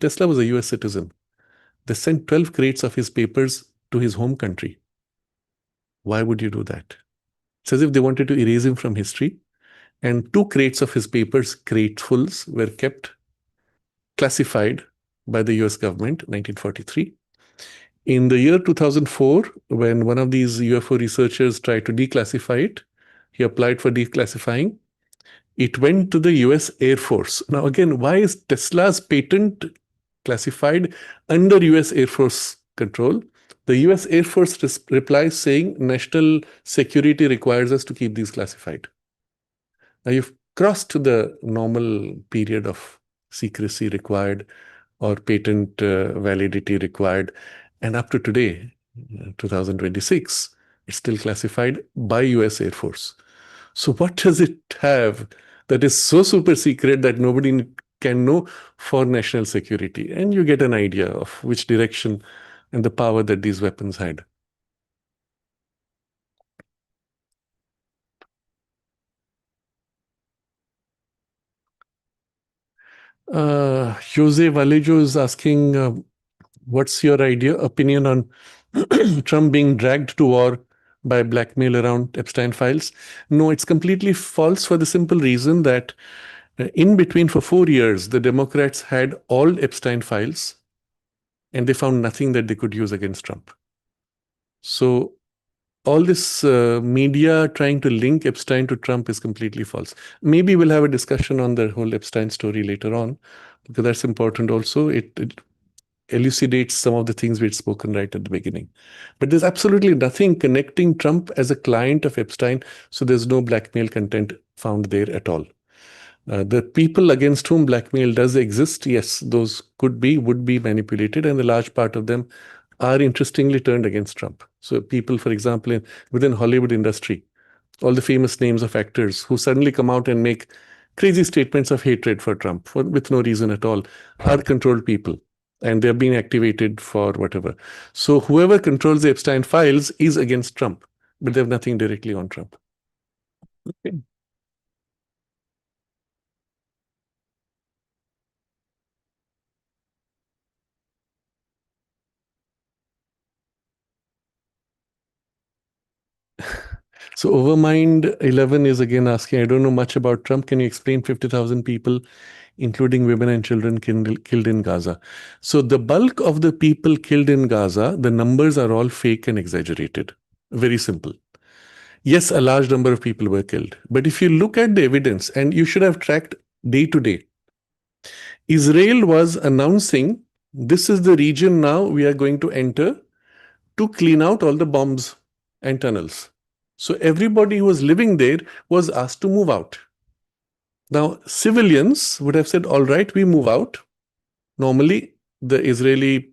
Tesla was a US citizen. They sent 12 crates of his papers to his home country. Why would you do that? It's as if they wanted to erase him from history. And 2 crates of his papers, cratefuls, were kept classified by the US government, 1943. In the year 2004, when one of these UFO researchers tried to declassify it, he applied for declassifying. It went to the US Air Force. Now, again, why is Tesla's patent classified under US Air Force control? The US Air Force replies saying national security requires us to keep these classified. Now, you've crossed the normal period of secrecy required or patent validity required. And up to today, 2026, it's still classified by US Air Force. So what does it have that is so super secret that nobody can know for national security? And you get an idea of which direction and the power that these weapons had. Jose Vallejo is asking, what's your opinion on Trump being dragged to war by blackmail around Epstein files? No, it's completely false for the simple reason that in between for 4 years, the Democrats had all Epstein files and they found nothing that they could use against Trump. So all this media trying to link Epstein to Trump is completely false. Maybe we'll have a discussion on the whole Epstein story later on, because that's important also. It elucidates some of the things we had spoken right at the beginning. But there's absolutely nothing connecting Trump as a client of Epstein, so there's no blackmail content found there at all. The people against whom blackmail does exist, yes, those would be manipulated, and a large part of them are interestingly turned against Trump. So people, for example, within Hollywood industry, all the famous names of actors who suddenly come out and make crazy statements of hatred for Trump with no reason at all are controlled people. And they're being activated for whatever. So whoever controls the Epstein files is against Trump, but they have nothing directly on Trump. Okay. So Overmind 11 is again asking, I don't know much about Trump. Can you explain 50,000 people, including women and children, killed in Gaza? So the bulk of the people killed in Gaza, the numbers are all fake and exaggerated. Very simple. Yes, a large number of people were killed. But if you look at the evidence, and you should have tracked day to day, Israel was announcing, this is the region now we are going to enter to clean out all the bombs and tunnels. So everybody who was living there was asked to move out. Now, civilians would have said, all right, we move out. Normally, the Israeli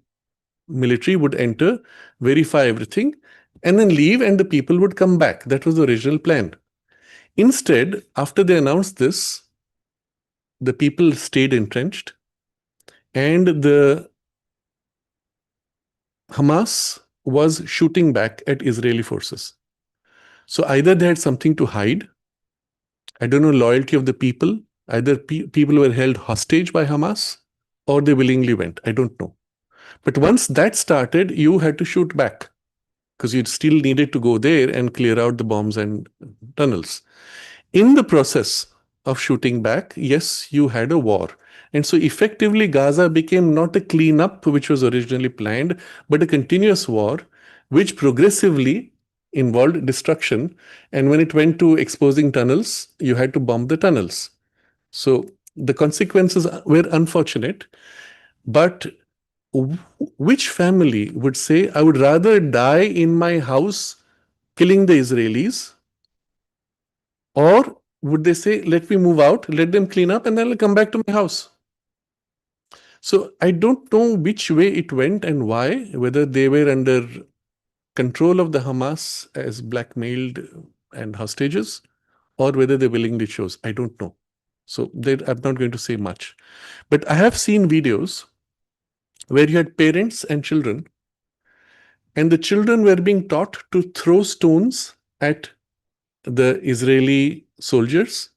military would enter, verify everything, and then leave, and the people would come back. That was the original plan. Instead, after they announced this, the people stayed entrenched, and the Hamas was shooting back at Israeli forces. So either they had something to hide, I don't know, loyalty of the people, either people were held hostage by Hamas or they willingly went. I don't know. But once that started, you had to shoot back because you still needed to go there and clear out the bombs and tunnels. In the process of shooting back, yes, you had a war. And so effectively, Gaza became not a cleanup, which was originally planned, but a continuous war, which progressively involved destruction. And when it went to exposing tunnels, you had to bomb the tunnels. So the consequences were unfortunate. But which family would say, I would rather die in my house killing the Israelis, or would they say, let me move out, let them clean up, and then I'll come back to my house? So I don't know which way it went and why, whether they were under control of the Hamas as blackmailed and hostages, or whether they willingly chose. I don't know. So I'm not going to say much. But I have seen videos where you had parents and children, and the children were being taught to throw stones at the Israeli soldiers,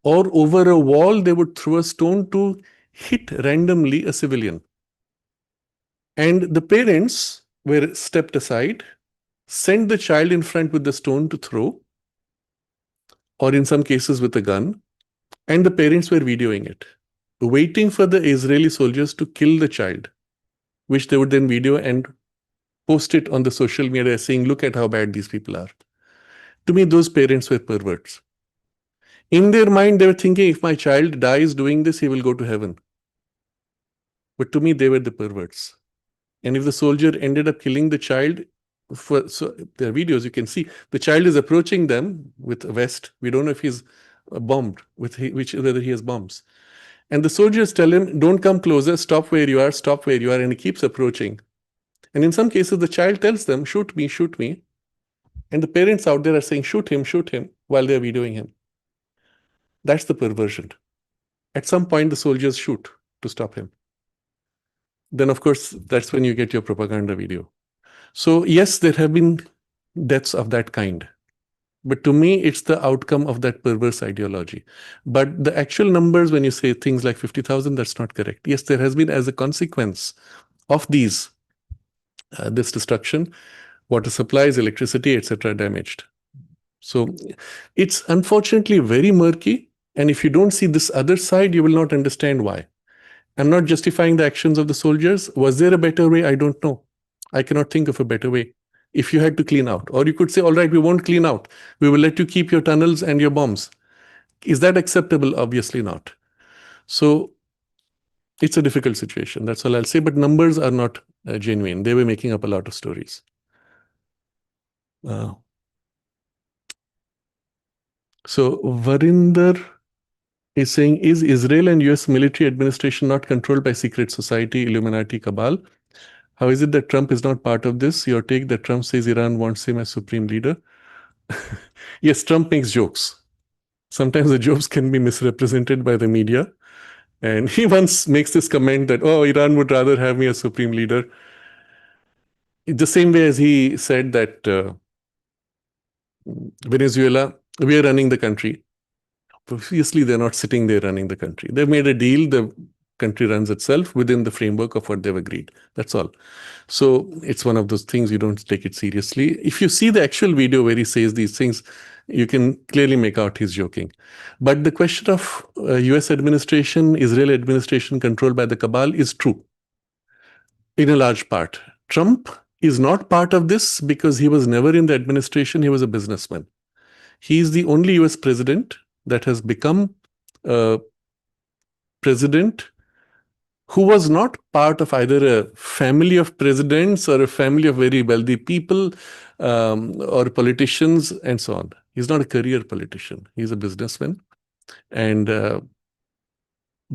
or over a wall, they would throw a stone to hit randomly a civilian. And the parents were stepped aside, sent the child in front with the stone to throw, or in some cases with a gun, and the parents were videoing it, waiting for the Israeli soldiers to kill the child, which they would then video and post it on the social media saying, look at how bad these people are. To me, those parents were perverts. In their mind, they were thinking, if my child dies doing this, he will go to heaven. But to me, they were the perverts. And if the soldier ended up killing the child, so there are videos you can see, the child is approaching them with a vest. We don't know if he's bombed, whether he has bombs. And the soldiers tell him, don't come closer, stop where you are, stop where you are. And he keeps approaching. And in some cases, the child tells them, shoot me, shoot me. And the parents out there are saying, shoot him, while they're videoing him. That's the perversion. At some point, the soldiers shoot to stop him. Then, of course, that's when you get your propaganda video. So, yes, there have been deaths of that kind. But to me, it's the outcome of that perverse ideology. But the actual numbers, when you say things like 50,000, that's not correct. Yes, there has been, as a consequence of this destruction, water supplies, electricity, etc., damaged. So it's unfortunately very murky. And if you don't see this other side, you will not understand why. I'm not justifying the actions of the soldiers. Was there a better way? I don't know. I cannot think of a better way. If you had to clean out, or you could say, all right, we won't clean out. We will let you keep your tunnels and your bombs. Is that acceptable? Obviously not. So it's a difficult situation. That's all I'll say. But numbers are not genuine. They were making up a lot of stories. So Varinder is saying, is Israel and US military administration not controlled by secret society, Illuminati, cabal? How is it that Trump is not part of this? Your take that Trump says Iran wants him as supreme leader? Yes, Trump makes jokes. Sometimes the jokes can be misrepresented by the media. And he once makes this comment that, oh, Iran would rather have me as supreme leader. The same way as he said that Venezuela, we are running the country. Obviously, they're not sitting there running the country. They've made a deal. The country runs itself within the framework of what they've agreed. That's all. So it's one of those things you don't take it seriously. If you see the actual video where he says these things, you can clearly make out he's joking. But the question of US administration, Israel administration controlled by the cabal is true in a large part. Trump is not part of this because he was never in the administration. He was a businessman. He is the only US president that has become a president who was not part of either a family of presidents or a family of very wealthy people or politicians and so on. He's not a career politician. He's a businessman. And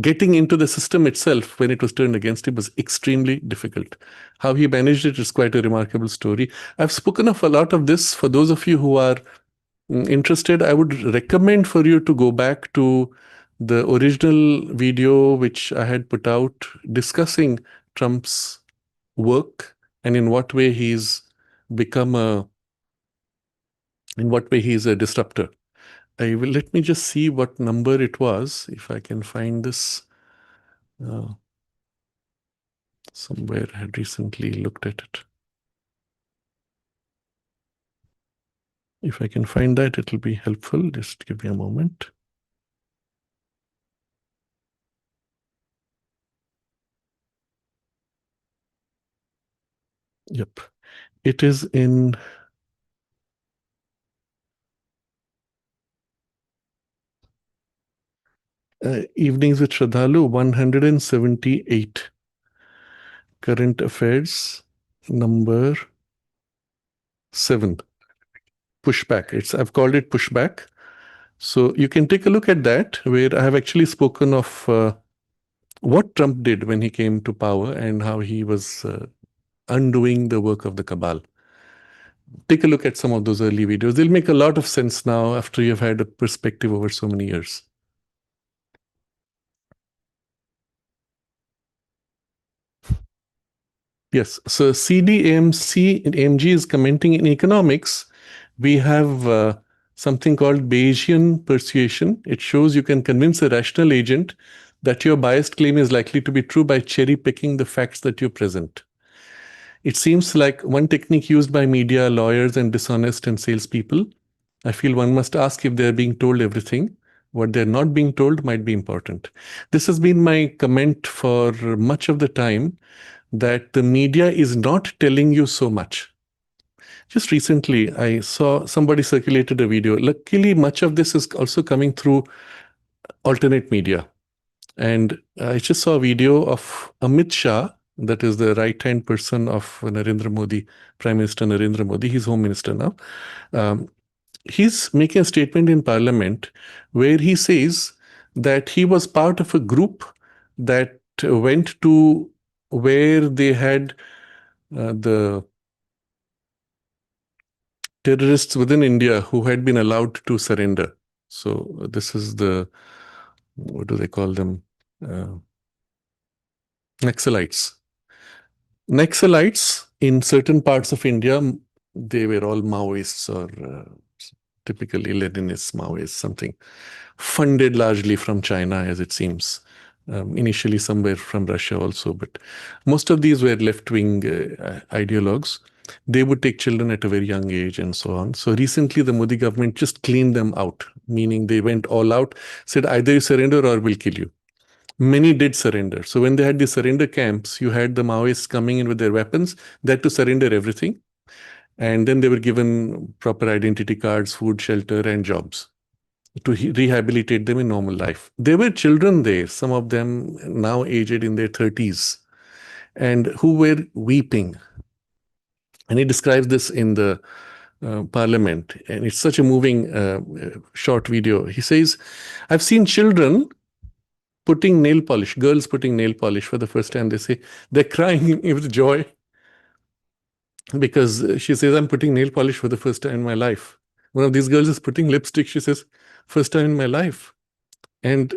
getting into the system itself when it was turned against him was extremely difficult. How he managed it is quite a remarkable story. I've spoken of a lot of this. For those of you who are interested, I would recommend for you to go back to the original video which I had put out discussing Trump's work and in what way he's become in what way he's a disruptor. Let me just see what number it was, if I can find this. Somewhere I had recently looked at it. If I can find that, it will be helpful. Just give me a moment. Yep. It is in Evenings with Sraddhalu 178. Current Affairs number 7. Pushback. I've called it pushback. So you can take a look at that, where I have actually spoken of what Trump did when he came to power and how he was undoing the work of the cabal. Take a look at some of those early videos. They'll make a lot of sense now after you've had a perspective over so many years. Yes, so AMG is commenting in economics. We have something called Bayesian persuasion. It shows you can convince a rational agent that your biased claim is likely to be true by cherry picking the facts that you present. It seems like one technique used by media, lawyers, and dishonest and salespeople. I feel one must ask if they're being told everything. What they're not being told might be important. This has been my comment for much of the time, that the media is not telling you so much. Just recently, I saw somebody circulated a video. Luckily, much of this is also coming through alternate media. And I just saw a video of Amit Shah, that is the right-hand person of Narendra Modi, Prime Minister Narendra Modi. He's Home Minister now. He's making a statement in Parliament where he says that he was part of a group that went to where they had the terrorists within India who had been allowed to surrender. So this is what do they call them? Naxalites. Naxalites in certain parts of India, they were all Maoists or typically Leninist Maoists, something funded largely from China, as it seems. Initially somewhere from Russia also, but most of these were left-wing ideologues. They would take children at a very young age and so on. So recently the Modi government just cleaned them out, meaning they went all out, said either you surrender or we'll kill you. Many did surrender. So when they had the surrender camps, you had the Maoists coming in with their weapons, they had to surrender everything. And then they were given proper identity cards, food, shelter, and jobs to rehabilitate them in normal life. There were children there, some of them now aged in their 30s, and who were weeping. And he describes this in the parliament, and it's such a moving short video. He says, I've seen children putting nail polish, girls putting nail polish for the first time. They say they're crying with joy because she says, I'm putting nail polish for the first time in my life. One of these girls is putting lipstick. She says, first time in my life. And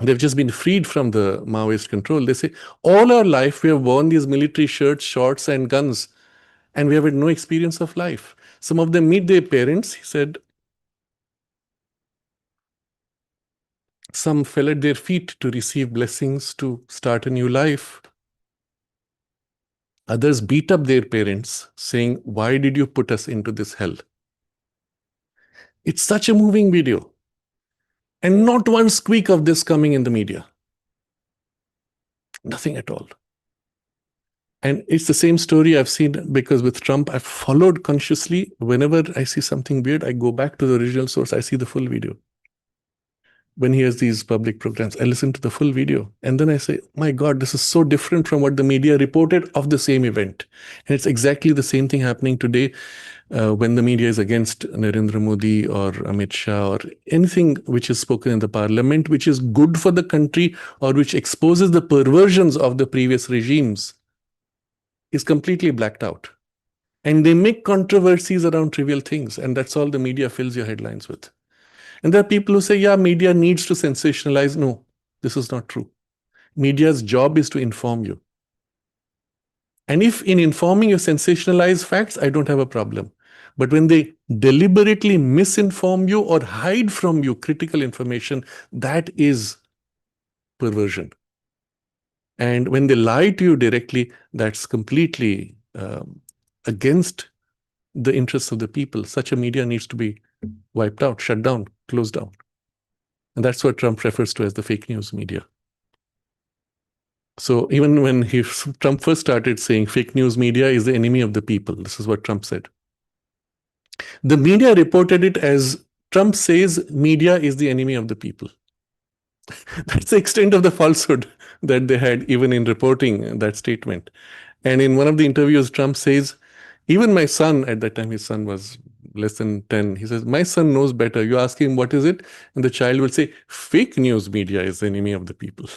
they've just been freed from the Maoist control. They say, all our life we have worn these military shirts, shorts, and guns, and we have had no experience of life. Some of them meet their parents. He said, some fell at their feet to receive blessings to start a new life. Others beat up their parents, saying, why did you put us into this hell? It's such a moving video. And not one squeak of this coming in the media. Nothing at all. And it's the same story I've seen, because with Trump, I've followed consciously. Whenever I see something weird, I go back to the original source. I see the full video. When he has these public programs, I listen to the full video. And then I say, my God, this is so different from what the media reported of the same event. And it's exactly the same thing happening today when the media is against Narendra Modi or Amit Shah or anything which is spoken in the parliament, which is good for the country or which exposes the perversions of the previous regimes, is completely blacked out. And they make controversies around trivial things. And that's all the media fills your headlines with. And there are people who say, yeah, media needs to sensationalize. No, this is not true. Media's job is to inform you. And if in informing you sensationalize facts, I don't have a problem. But when they deliberately misinform you or hide from you critical information, that is perversion. And when they lie to you directly, that's completely against the interests of the people. Such a media needs to be wiped out, shut down, closed down. And that's what Trump refers to as the fake news media. So even when Trump first started saying fake news media is the enemy of the people, this is what Trump said. The media reported it as Trump says media is the enemy of the people. That's the extent of the falsehood that they had even in reporting that statement. And in one of the interviews, Trump says, even my son, at that time his son was less than 10, he says, my son knows better. You ask him, what is it? And the child will say, fake news media is the enemy of the people.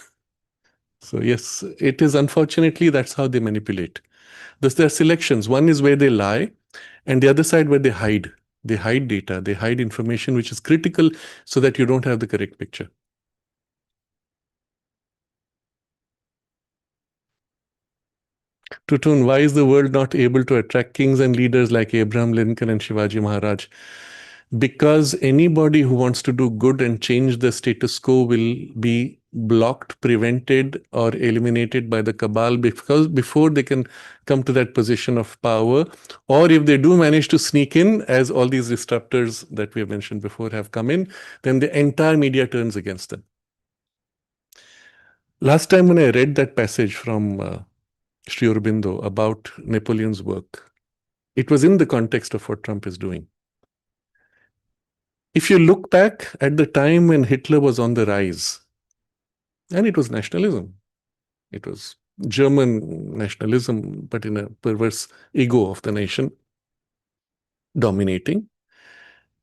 So yes, it is unfortunately, that's how they manipulate. Thus there are selections. One is where they lie, and the other side where they hide. They hide data, they hide information which is critical so that you don't have the correct picture. Tutun, why is the world not able to attract kings and leaders like Abraham Lincoln and Shivaji Maharaj? Because anybody who wants to do good and change the status quo will be blocked, prevented, or eliminated by the cabal because before they can come to that position of power, or if they do manage to sneak in, as all these disruptors that we have mentioned before have come in, then the entire media turns against them. Last time when I read that passage from Sri Aurobindo about Napoleon's work, it was in the context of what Trump is doing. If you look back at the time when Hitler was on the rise, and it was nationalism, it was German nationalism, but in a perverse ego of the nation dominating,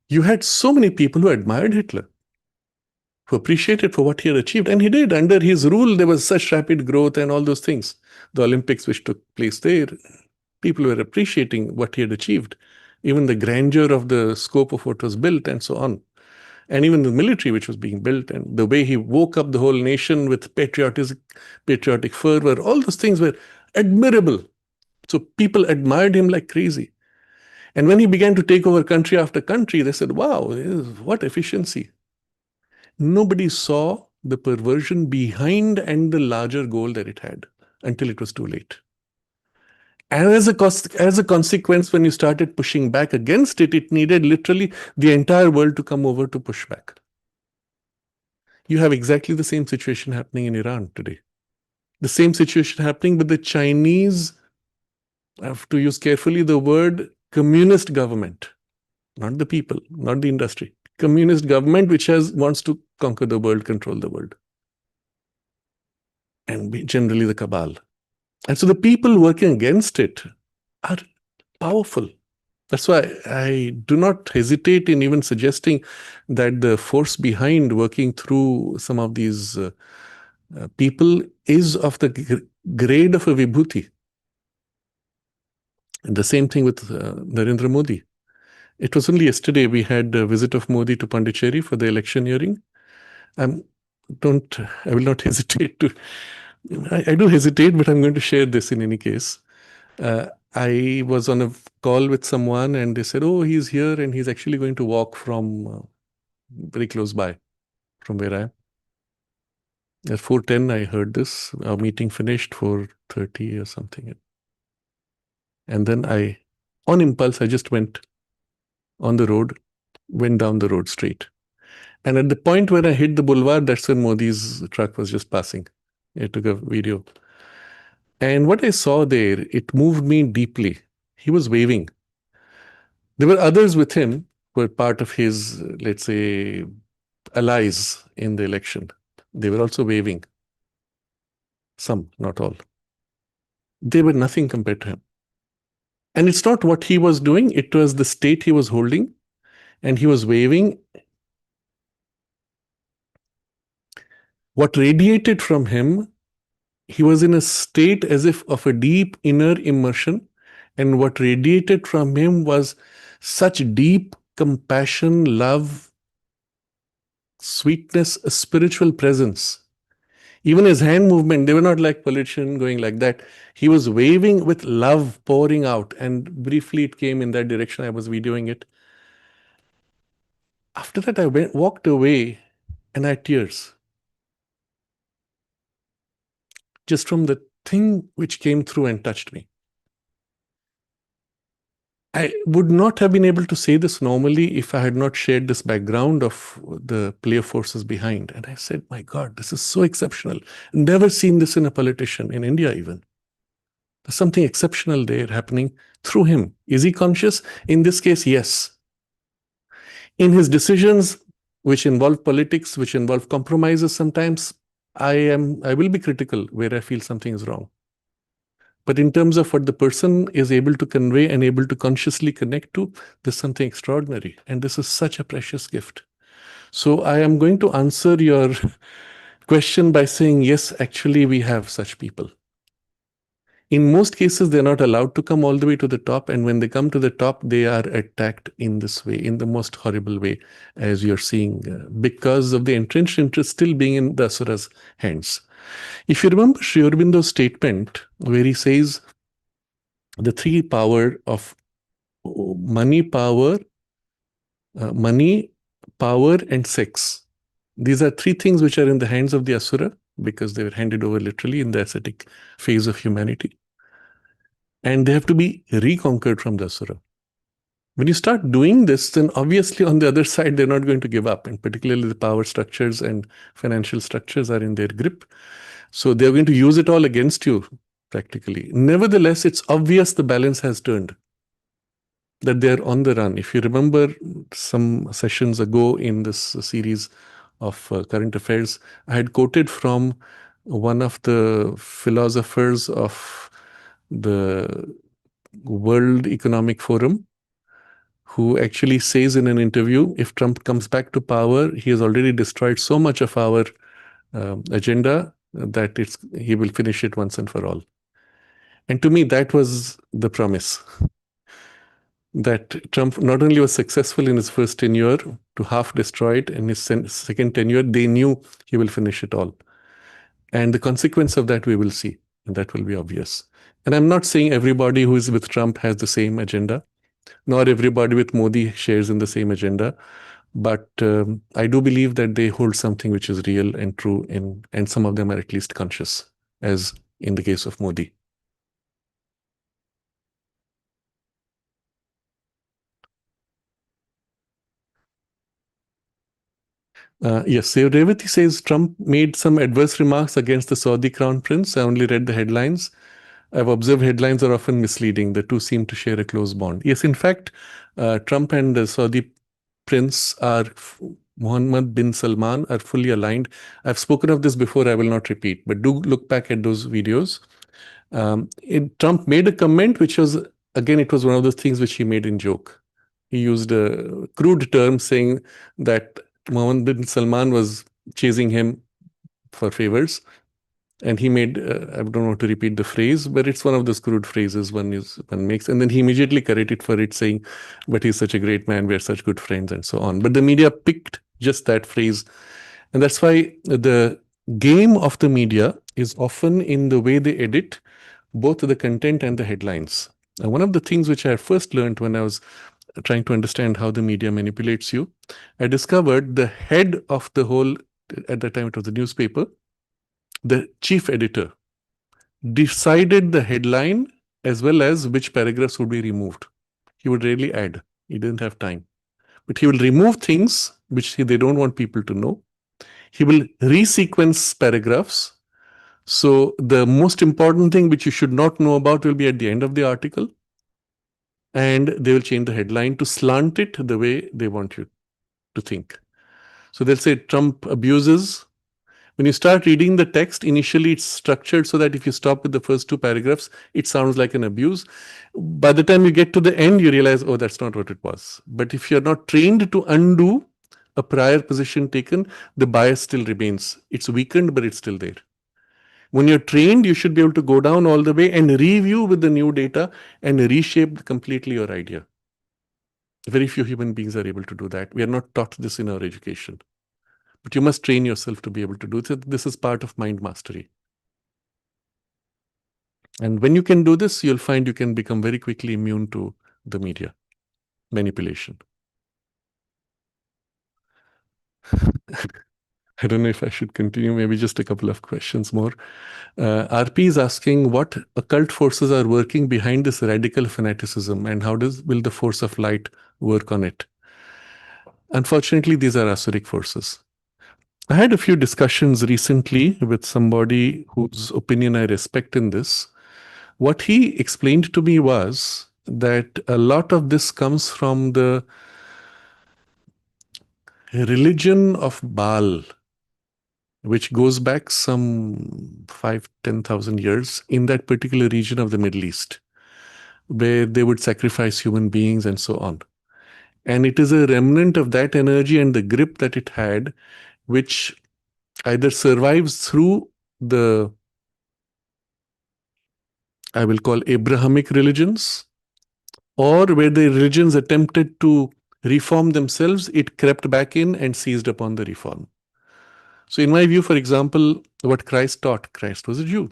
you had so many people who admired Hitler, who appreciated for what he had achieved. And he did. Under his rule, there was such rapid growth and all those things. The Olympics which took place there, people were appreciating what he had achieved, even the grandeur of the scope of what was built and so on. And even the military which was being built and the way he woke up the whole nation with patriotic fervor, all those things were admirable. So people admired him like crazy. And when he began to take over country after country, they said, wow, what efficiency. Nobody saw the perversion behind and the larger goal that it had until it was too late. And as a consequence, when you started pushing back against it, it needed literally the entire world to come over to push back. You have exactly the same situation happening in Iran today. The same situation happening with the Chinese, I have to use carefully the word communist government, not the people, not the industry. Communist government which wants to conquer the world, control the world. And generally the cabal. And so the people working against it are powerful. That's why I do not hesitate in even suggesting that the force behind working through some of these people is of the grade of a vibhuti. And the same thing with Narendra Modi. It was only yesterday we had a visit of Modi to Pondicherry for the election hearing. I will not hesitate to. I do hesitate, but I'm going to share this in any case. I was on a call with someone and they said, oh, he's here and he's actually going to walk from very close by from where I am. At 4:10, I heard this. Our meeting finished, 4:30 or something. And then on impulse, I just went on the road, went down the road straight. And at the point where I hit the boulevard, that's when Modi's truck was just passing. I took a video. And what I saw there, it moved me deeply. He was waving. There were others with him who were part of his, let's say, allies in the election. They were also waving. Some, not all. They were nothing compared to him. And it's not what he was doing, it was the state he was holding, and he was waving. What radiated from him, he was in a state as if of a deep inner immersion, and what radiated from him was such deep compassion, love, sweetness, a spiritual presence. Even his hand movement, they were not like politician going like that. He was waving with love pouring out. And briefly it came in that direction. I was videoing it. After that, walked away and I had tears. Just from the thing which came through and touched me. I would not have been able to say this normally if I had not shared this background of the player forces behind. And I said, my God, this is so exceptional. Never seen this in a politician, in India even. There's something exceptional there happening through him. Is he conscious? In this case, yes. In his decisions, which involve politics, which involve compromises sometimes, I will be critical where I feel something is wrong. But in terms of what the person is able to convey and able to consciously connect to, there's something extraordinary. And this is such a precious gift. So I am going to answer your question by saying, yes, actually, we have such people. In most cases, they're not allowed to come all the way to the top. And when they come to the top, they are attacked in this way, in the most horrible way, as you're seeing, because of the entrenched interest still being in the Asura's hands. If you remember Sri Aurobindo's statement, where he says the three power of money, power, and sex. These are three things which are in the hands of the Asura because they were handed over literally in the ascetic phase of humanity. And they have to be reconquered from the Asura. When you start doing this, then obviously on the other side, they're not going to give up. And particularly the power structures and financial structures are in their grip. So they're going to use it all against you, practically. Nevertheless, it's obvious the balance has turned, that they're on the run. If you remember some sessions ago in this series of current affairs, I had quoted from one of the philosophers of the World Economic Forum, who actually says in an interview, if Trump comes back to power, he has already destroyed so much of our agenda that he will finish it once and for all. And to me, that was the promise. That Trump not only was successful in his first tenure to half destroy it, in his second tenure, they knew he will finish it all. And the consequence of that we will see, and that will be obvious. And I'm not saying everybody who is with Trump has the same agenda, nor everybody with Modi shares in the same agenda. But I do believe that they hold something which is real and true, and some of them are at least conscious, as in the case of Modi. Yes, so Revati says Trump made some adverse remarks against the Saudi crown prince. I only read the headlines. I've observed headlines are often misleading. The two seem to share a close bond. Yes, in fact, Trump and the Saudi prince Mohammed bin Salman are fully aligned. I've spoken of this before, I will not repeat, but do look back at those videos. Trump made a comment which was, again, it was one of those things which he made in joke. He used a crude term saying that Mohammed bin Salman was chasing him for favors. And he made, I don't want to repeat the phrase, but it's one of those crude phrases one makes. And then he immediately corrected for it, saying, but he's such a great man, we're such good friends, and so on. But the media picked just that phrase. And that's why the game of the media is often in the way they edit both the content and the headlines. And one of the things which I first learned when I was trying to understand how the media manipulates you, I discovered the head of the whole, at the time it was the newspaper, the chief editor, decided the headline as well as which paragraphs would be removed. He would rarely add. He didn't have time. But he will remove things which they don't want people to know. He will resequence paragraphs. So the most important thing which you should not know about will be at the end of the article. And they will change the headline to slant it the way they want you to think. So they'll say Trump abuses. When you start reading the text, initially it's structured so that if you stop with the first two paragraphs, it sounds like an abuse. By the time you get to the end, you realize, oh, that's not what it was. But if you're not trained to undo a prior position taken, the bias still remains. It's weakened, but it's still there. When you're trained, you should be able to go down all the way and review with the new data and reshape completely your idea. Very few human beings are able to do that. We are not taught this in our education. But you must train yourself to be able to do this. This is part of mind mastery. And when you can do this, you'll find you can become very quickly immune to the media manipulation. I don't know if I should continue, maybe just a couple of questions more. RP is asking what occult forces are working behind this radical fanaticism and how will the force of light work on it? Unfortunately, these are Asuric forces. I had a few discussions recently with somebody whose opinion I respect in this. What he explained to me was that a lot of this comes from the religion of Baal, which goes back some 5,000-10,000 years in that particular region of the Middle East, where they would sacrifice human beings and so on. And it is a remnant of that energy and the grip that it had, which either survives through the, I will call, Abrahamic religions, or where the religions attempted to reform themselves, it crept back in and seized upon the reform. So in my view, for example, what Christ taught, Christ was a Jew,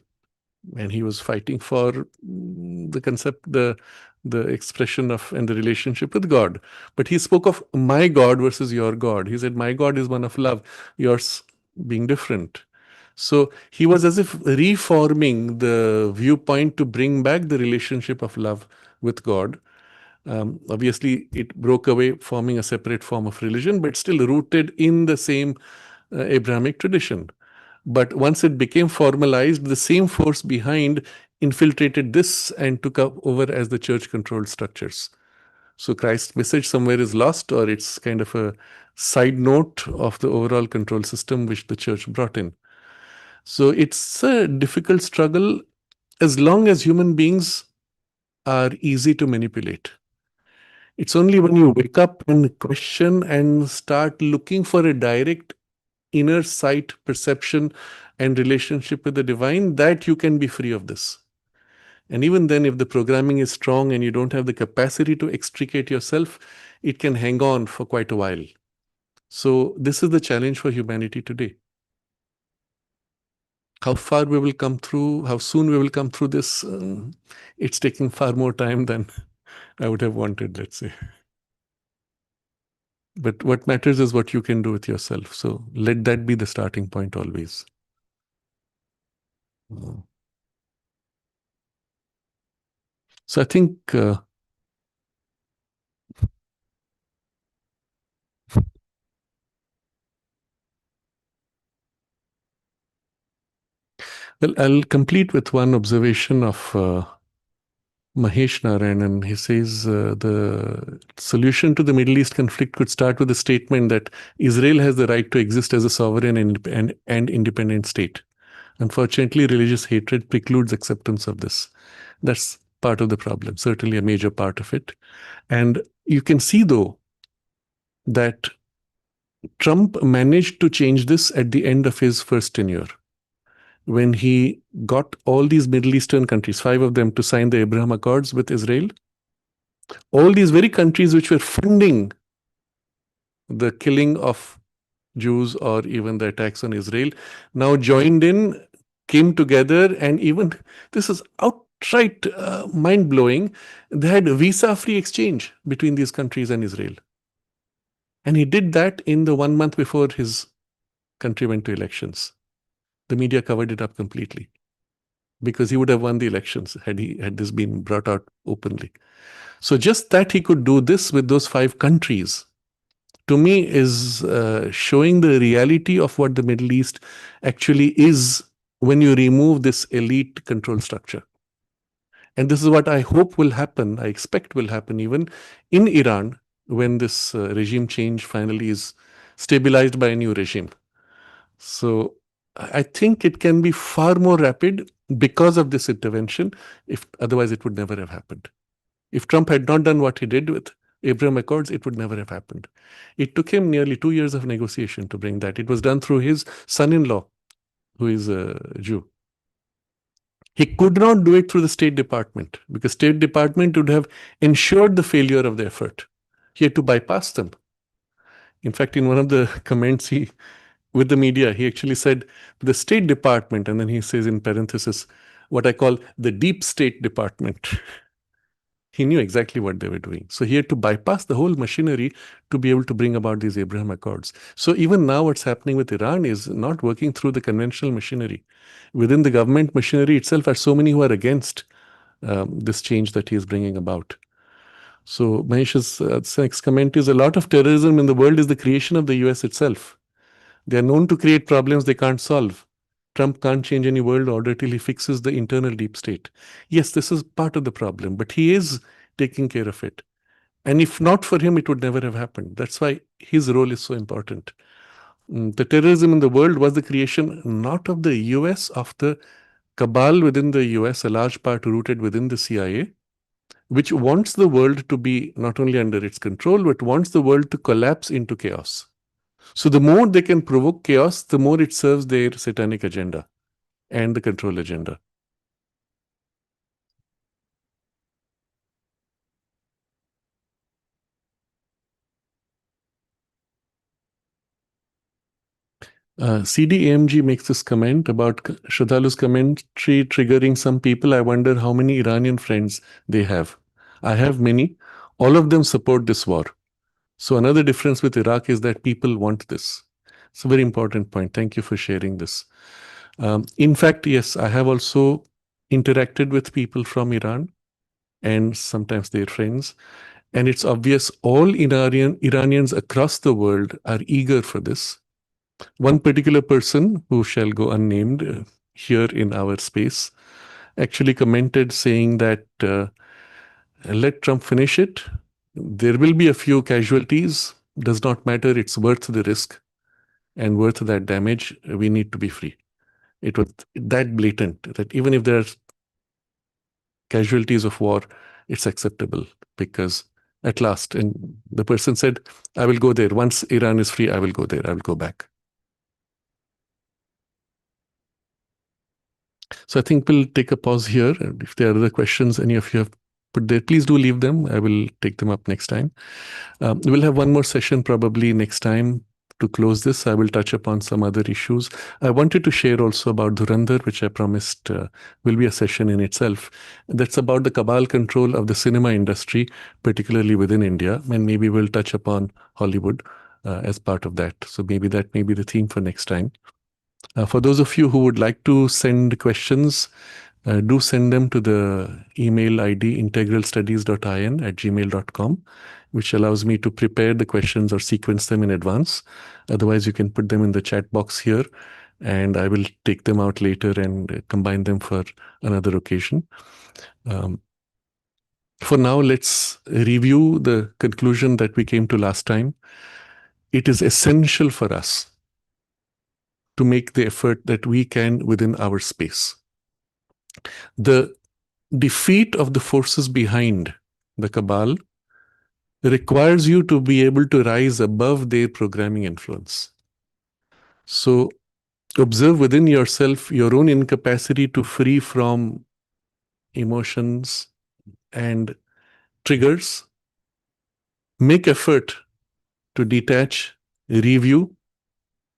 and he was fighting for the concept, the expression of and the relationship with God. But he spoke of my God versus your God. He said, my God is one of love, yours being different. So he was as if reforming the viewpoint to bring back the relationship of love with God. Obviously, it broke away, forming a separate form of religion, but still rooted in the same Abrahamic tradition. But once it became formalized, the same force behind infiltrated this and took up over as the church-controlled structures. So Christ's message somewhere is lost, or it's kind of a side note of the overall control system which the church brought in. So it's a difficult struggle as long as human beings are easy to manipulate. It's only when you wake up and question and start looking for a direct inner sight, perception, and relationship with the divine that you can be free of this. And even then, if the programming is strong and you don't have the capacity to extricate yourself, it can hang on for quite a while. So this is the challenge for humanity today. How far we will come through, how soon we will come through this, it's taking far more time than I would have wanted, let's say. But what matters is what you can do with yourself. So let that be the starting point always. So I think well, I'll complete with one observation of Mahesh Narayanan. He says the solution to the Middle East conflict could start with the statement that Israel has the right to exist as a sovereign and independent state. Unfortunately, religious hatred precludes acceptance of this. That's part of the problem, certainly a major part of it. And you can see, though, that Trump managed to change this at the end of his first tenure, when he got all these Middle Eastern countries, 5 of them, to sign the Abraham Accords with Israel. All these very countries which were funding the killing of Jews or even the attacks on Israel now joined in, came together, and even, this is outright mind-blowing, they had visa-free exchange between these countries and Israel. And he did that in the 1 month before his country went to elections. The media covered it up completely because he would have won the elections had this been brought out openly. So just that he could do this with those 5 countries, to me, is showing the reality of what the Middle East actually is when you remove this elite control structure. And this is what I hope will happen, I expect will happen even in Iran when this regime change finally is stabilized by a new regime. So I think it can be far more rapid because of this intervention. If otherwise, it would never have happened. If Trump had not done what he did with Abraham Accords, it would never have happened. It took him nearly 2 years of negotiation to bring that. It was done through his son-in-law, who is a Jew. He could not do it through the State Department because State Department would have ensured the failure of the effort. He had to bypass them. In fact, in one of the comments, he with the media. He actually said the State Department, and then he says in parenthesis, what I call the deep state department. He knew exactly what they were doing. So he had to bypass the whole machinery to be able to bring about these Abraham Accords. So even now, what's happening with Iran is not working through the conventional machinery. Within the government machinery itself are so many who are against this change that he is bringing about. So Mahesh's next comment is a lot of terrorism in the world is the creation of the US itself. They are known to create problems they can't solve. Trump can't change any world order till he fixes the internal deep state. Yes, this is part of the problem, but he is taking care of it. And if not for him, it would never have happened. That's why his role is so important. The terrorism in the world was the creation not of the US, of the cabal within the US, a large part rooted within the CIA, which wants the world to be not only under its control, but wants the world to collapse into chaos. So the more they can provoke chaos, the more it serves their satanic agenda and the control agenda. CDAMG makes this comment about Sraddhalu's commentary triggering some people. I wonder how many Iranian friends they have. I have many. All of them support this war. So another difference with Iraq is that people want this. It's a very important point. Thank you for sharing this. In fact, yes, I have also interacted with people from Iran and sometimes their friends. And it's obvious all Iranians across the world are eager for this. One particular person who shall go unnamed here in our space actually commented saying that let Trump finish it. There will be a few casualties. Does not matter. It's worth the risk and worth that damage. We need to be free. It was that blatant that even if there are casualties of war, it's acceptable because at last, and the person said, I will go there. Once Iran is free, I will go there. I will go back. So I think we'll take a pause here. And if there are other questions any of you have put there, please do leave them. I will take them up next time. We'll have one more session probably next time. To close this, I will touch upon some other issues. I wanted to share also about Dhurandhar, which I promised will be a session in itself. That's about the cabal control of the cinema industry, particularly within India, and maybe we'll touch upon Hollywood as part of that. So maybe that may be the theme for next time. For those of you who would like to send questions, do send them to the email ID integralstudies.in@gmail.com, which allows me to prepare the questions or sequence them in advance. Otherwise, you can put them in the chat box here, and I will take them out later and combine them for another occasion. For now, let's review the conclusion that we came to last time. It is essential for us to make the effort that we can within our space. The defeat of the forces behind the cabal requires you to be able to rise above their programming influence. So observe within yourself your own incapacity to free from emotions and triggers. Make effort to detach, review,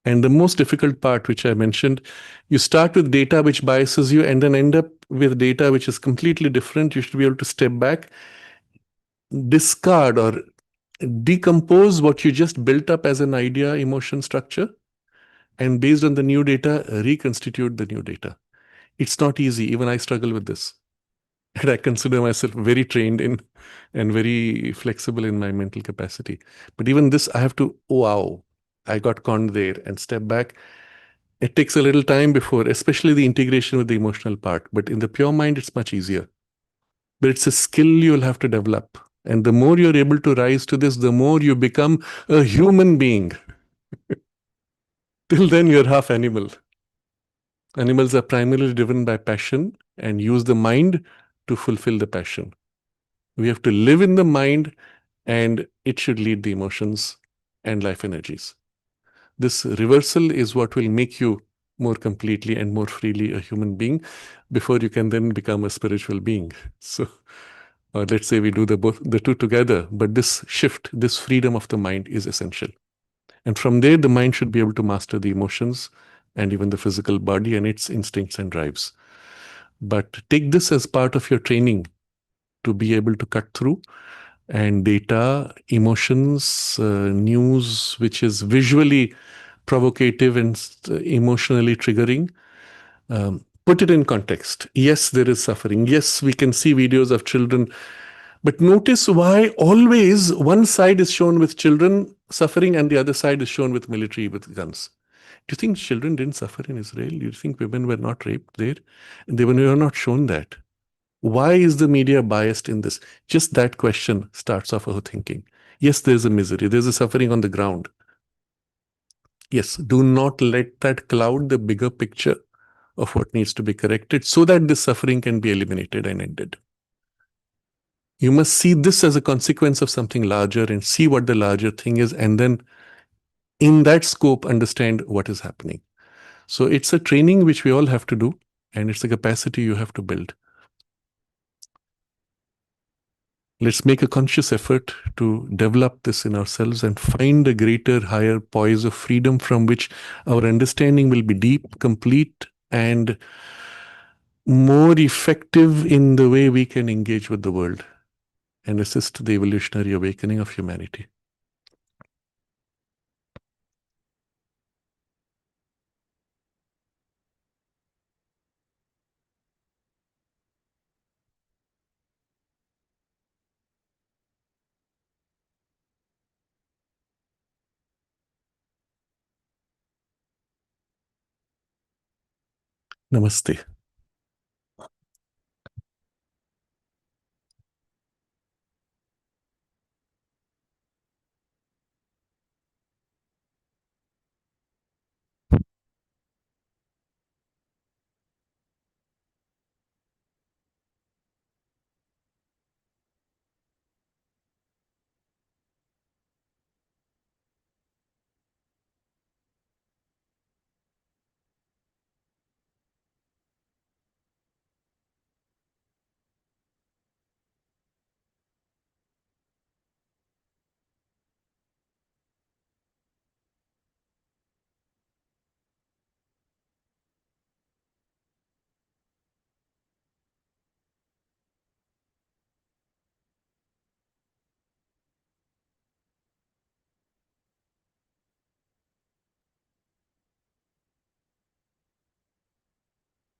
and the most difficult part, which I mentioned, you start with data which biases you and then end up with data which is completely different. You should be able to step back, discard or decompose what you just built up as an idea, emotion structure, and based on the new data, reconstitute the new data. It's not easy. Even I struggle with this. And I consider myself very trained in and very flexible in my mental capacity. But even this, I have to, wow, I got conned there and step back. It takes a little time before, especially the integration with the emotional part. But in the pure mind, it's much easier. But it's a skill you'll have to develop. And the more you're able to rise to this, the more you become a human being. Till then, you're half animal. Animals are primarily driven by passion and use the mind to fulfill the passion. We have to live in the mind, and it should lead the emotions and life energies. This reversal is what will make you more completely and more freely a human being before you can then become a spiritual being. So let's say we do the two together, but this shift, this freedom of the mind is essential. And from there, the mind should be able to master the emotions and even the physical body and its instincts and drives. But take this as part of your training to be able to cut through and data, emotions, news, which is visually provocative and emotionally triggering. Put it in context. Yes, there is suffering. Yes, we can see videos of children. But notice why always one side is shown with children suffering and the other side is shown with military with guns. Do you think children didn't suffer in Israel? Do you think women were not raped there? And they were not shown that. Why is the media biased in this? Just that question starts off our thinking. Yes, there's a misery, there's a suffering on the ground. Yes, do not let that cloud the bigger picture of what needs to be corrected so that this suffering can be eliminated and ended. You must see this as a consequence of something larger and see what the larger thing is, and then in that scope, understand what is happening. So it's a training which we all have to do, and it's a capacity you have to build. Let's make a conscious effort to develop this in ourselves and find a greater, higher poise of freedom from which our understanding will be deep, complete, and more effective in the way we can engage with the world and assist the evolutionary awakening of humanity. Namaste.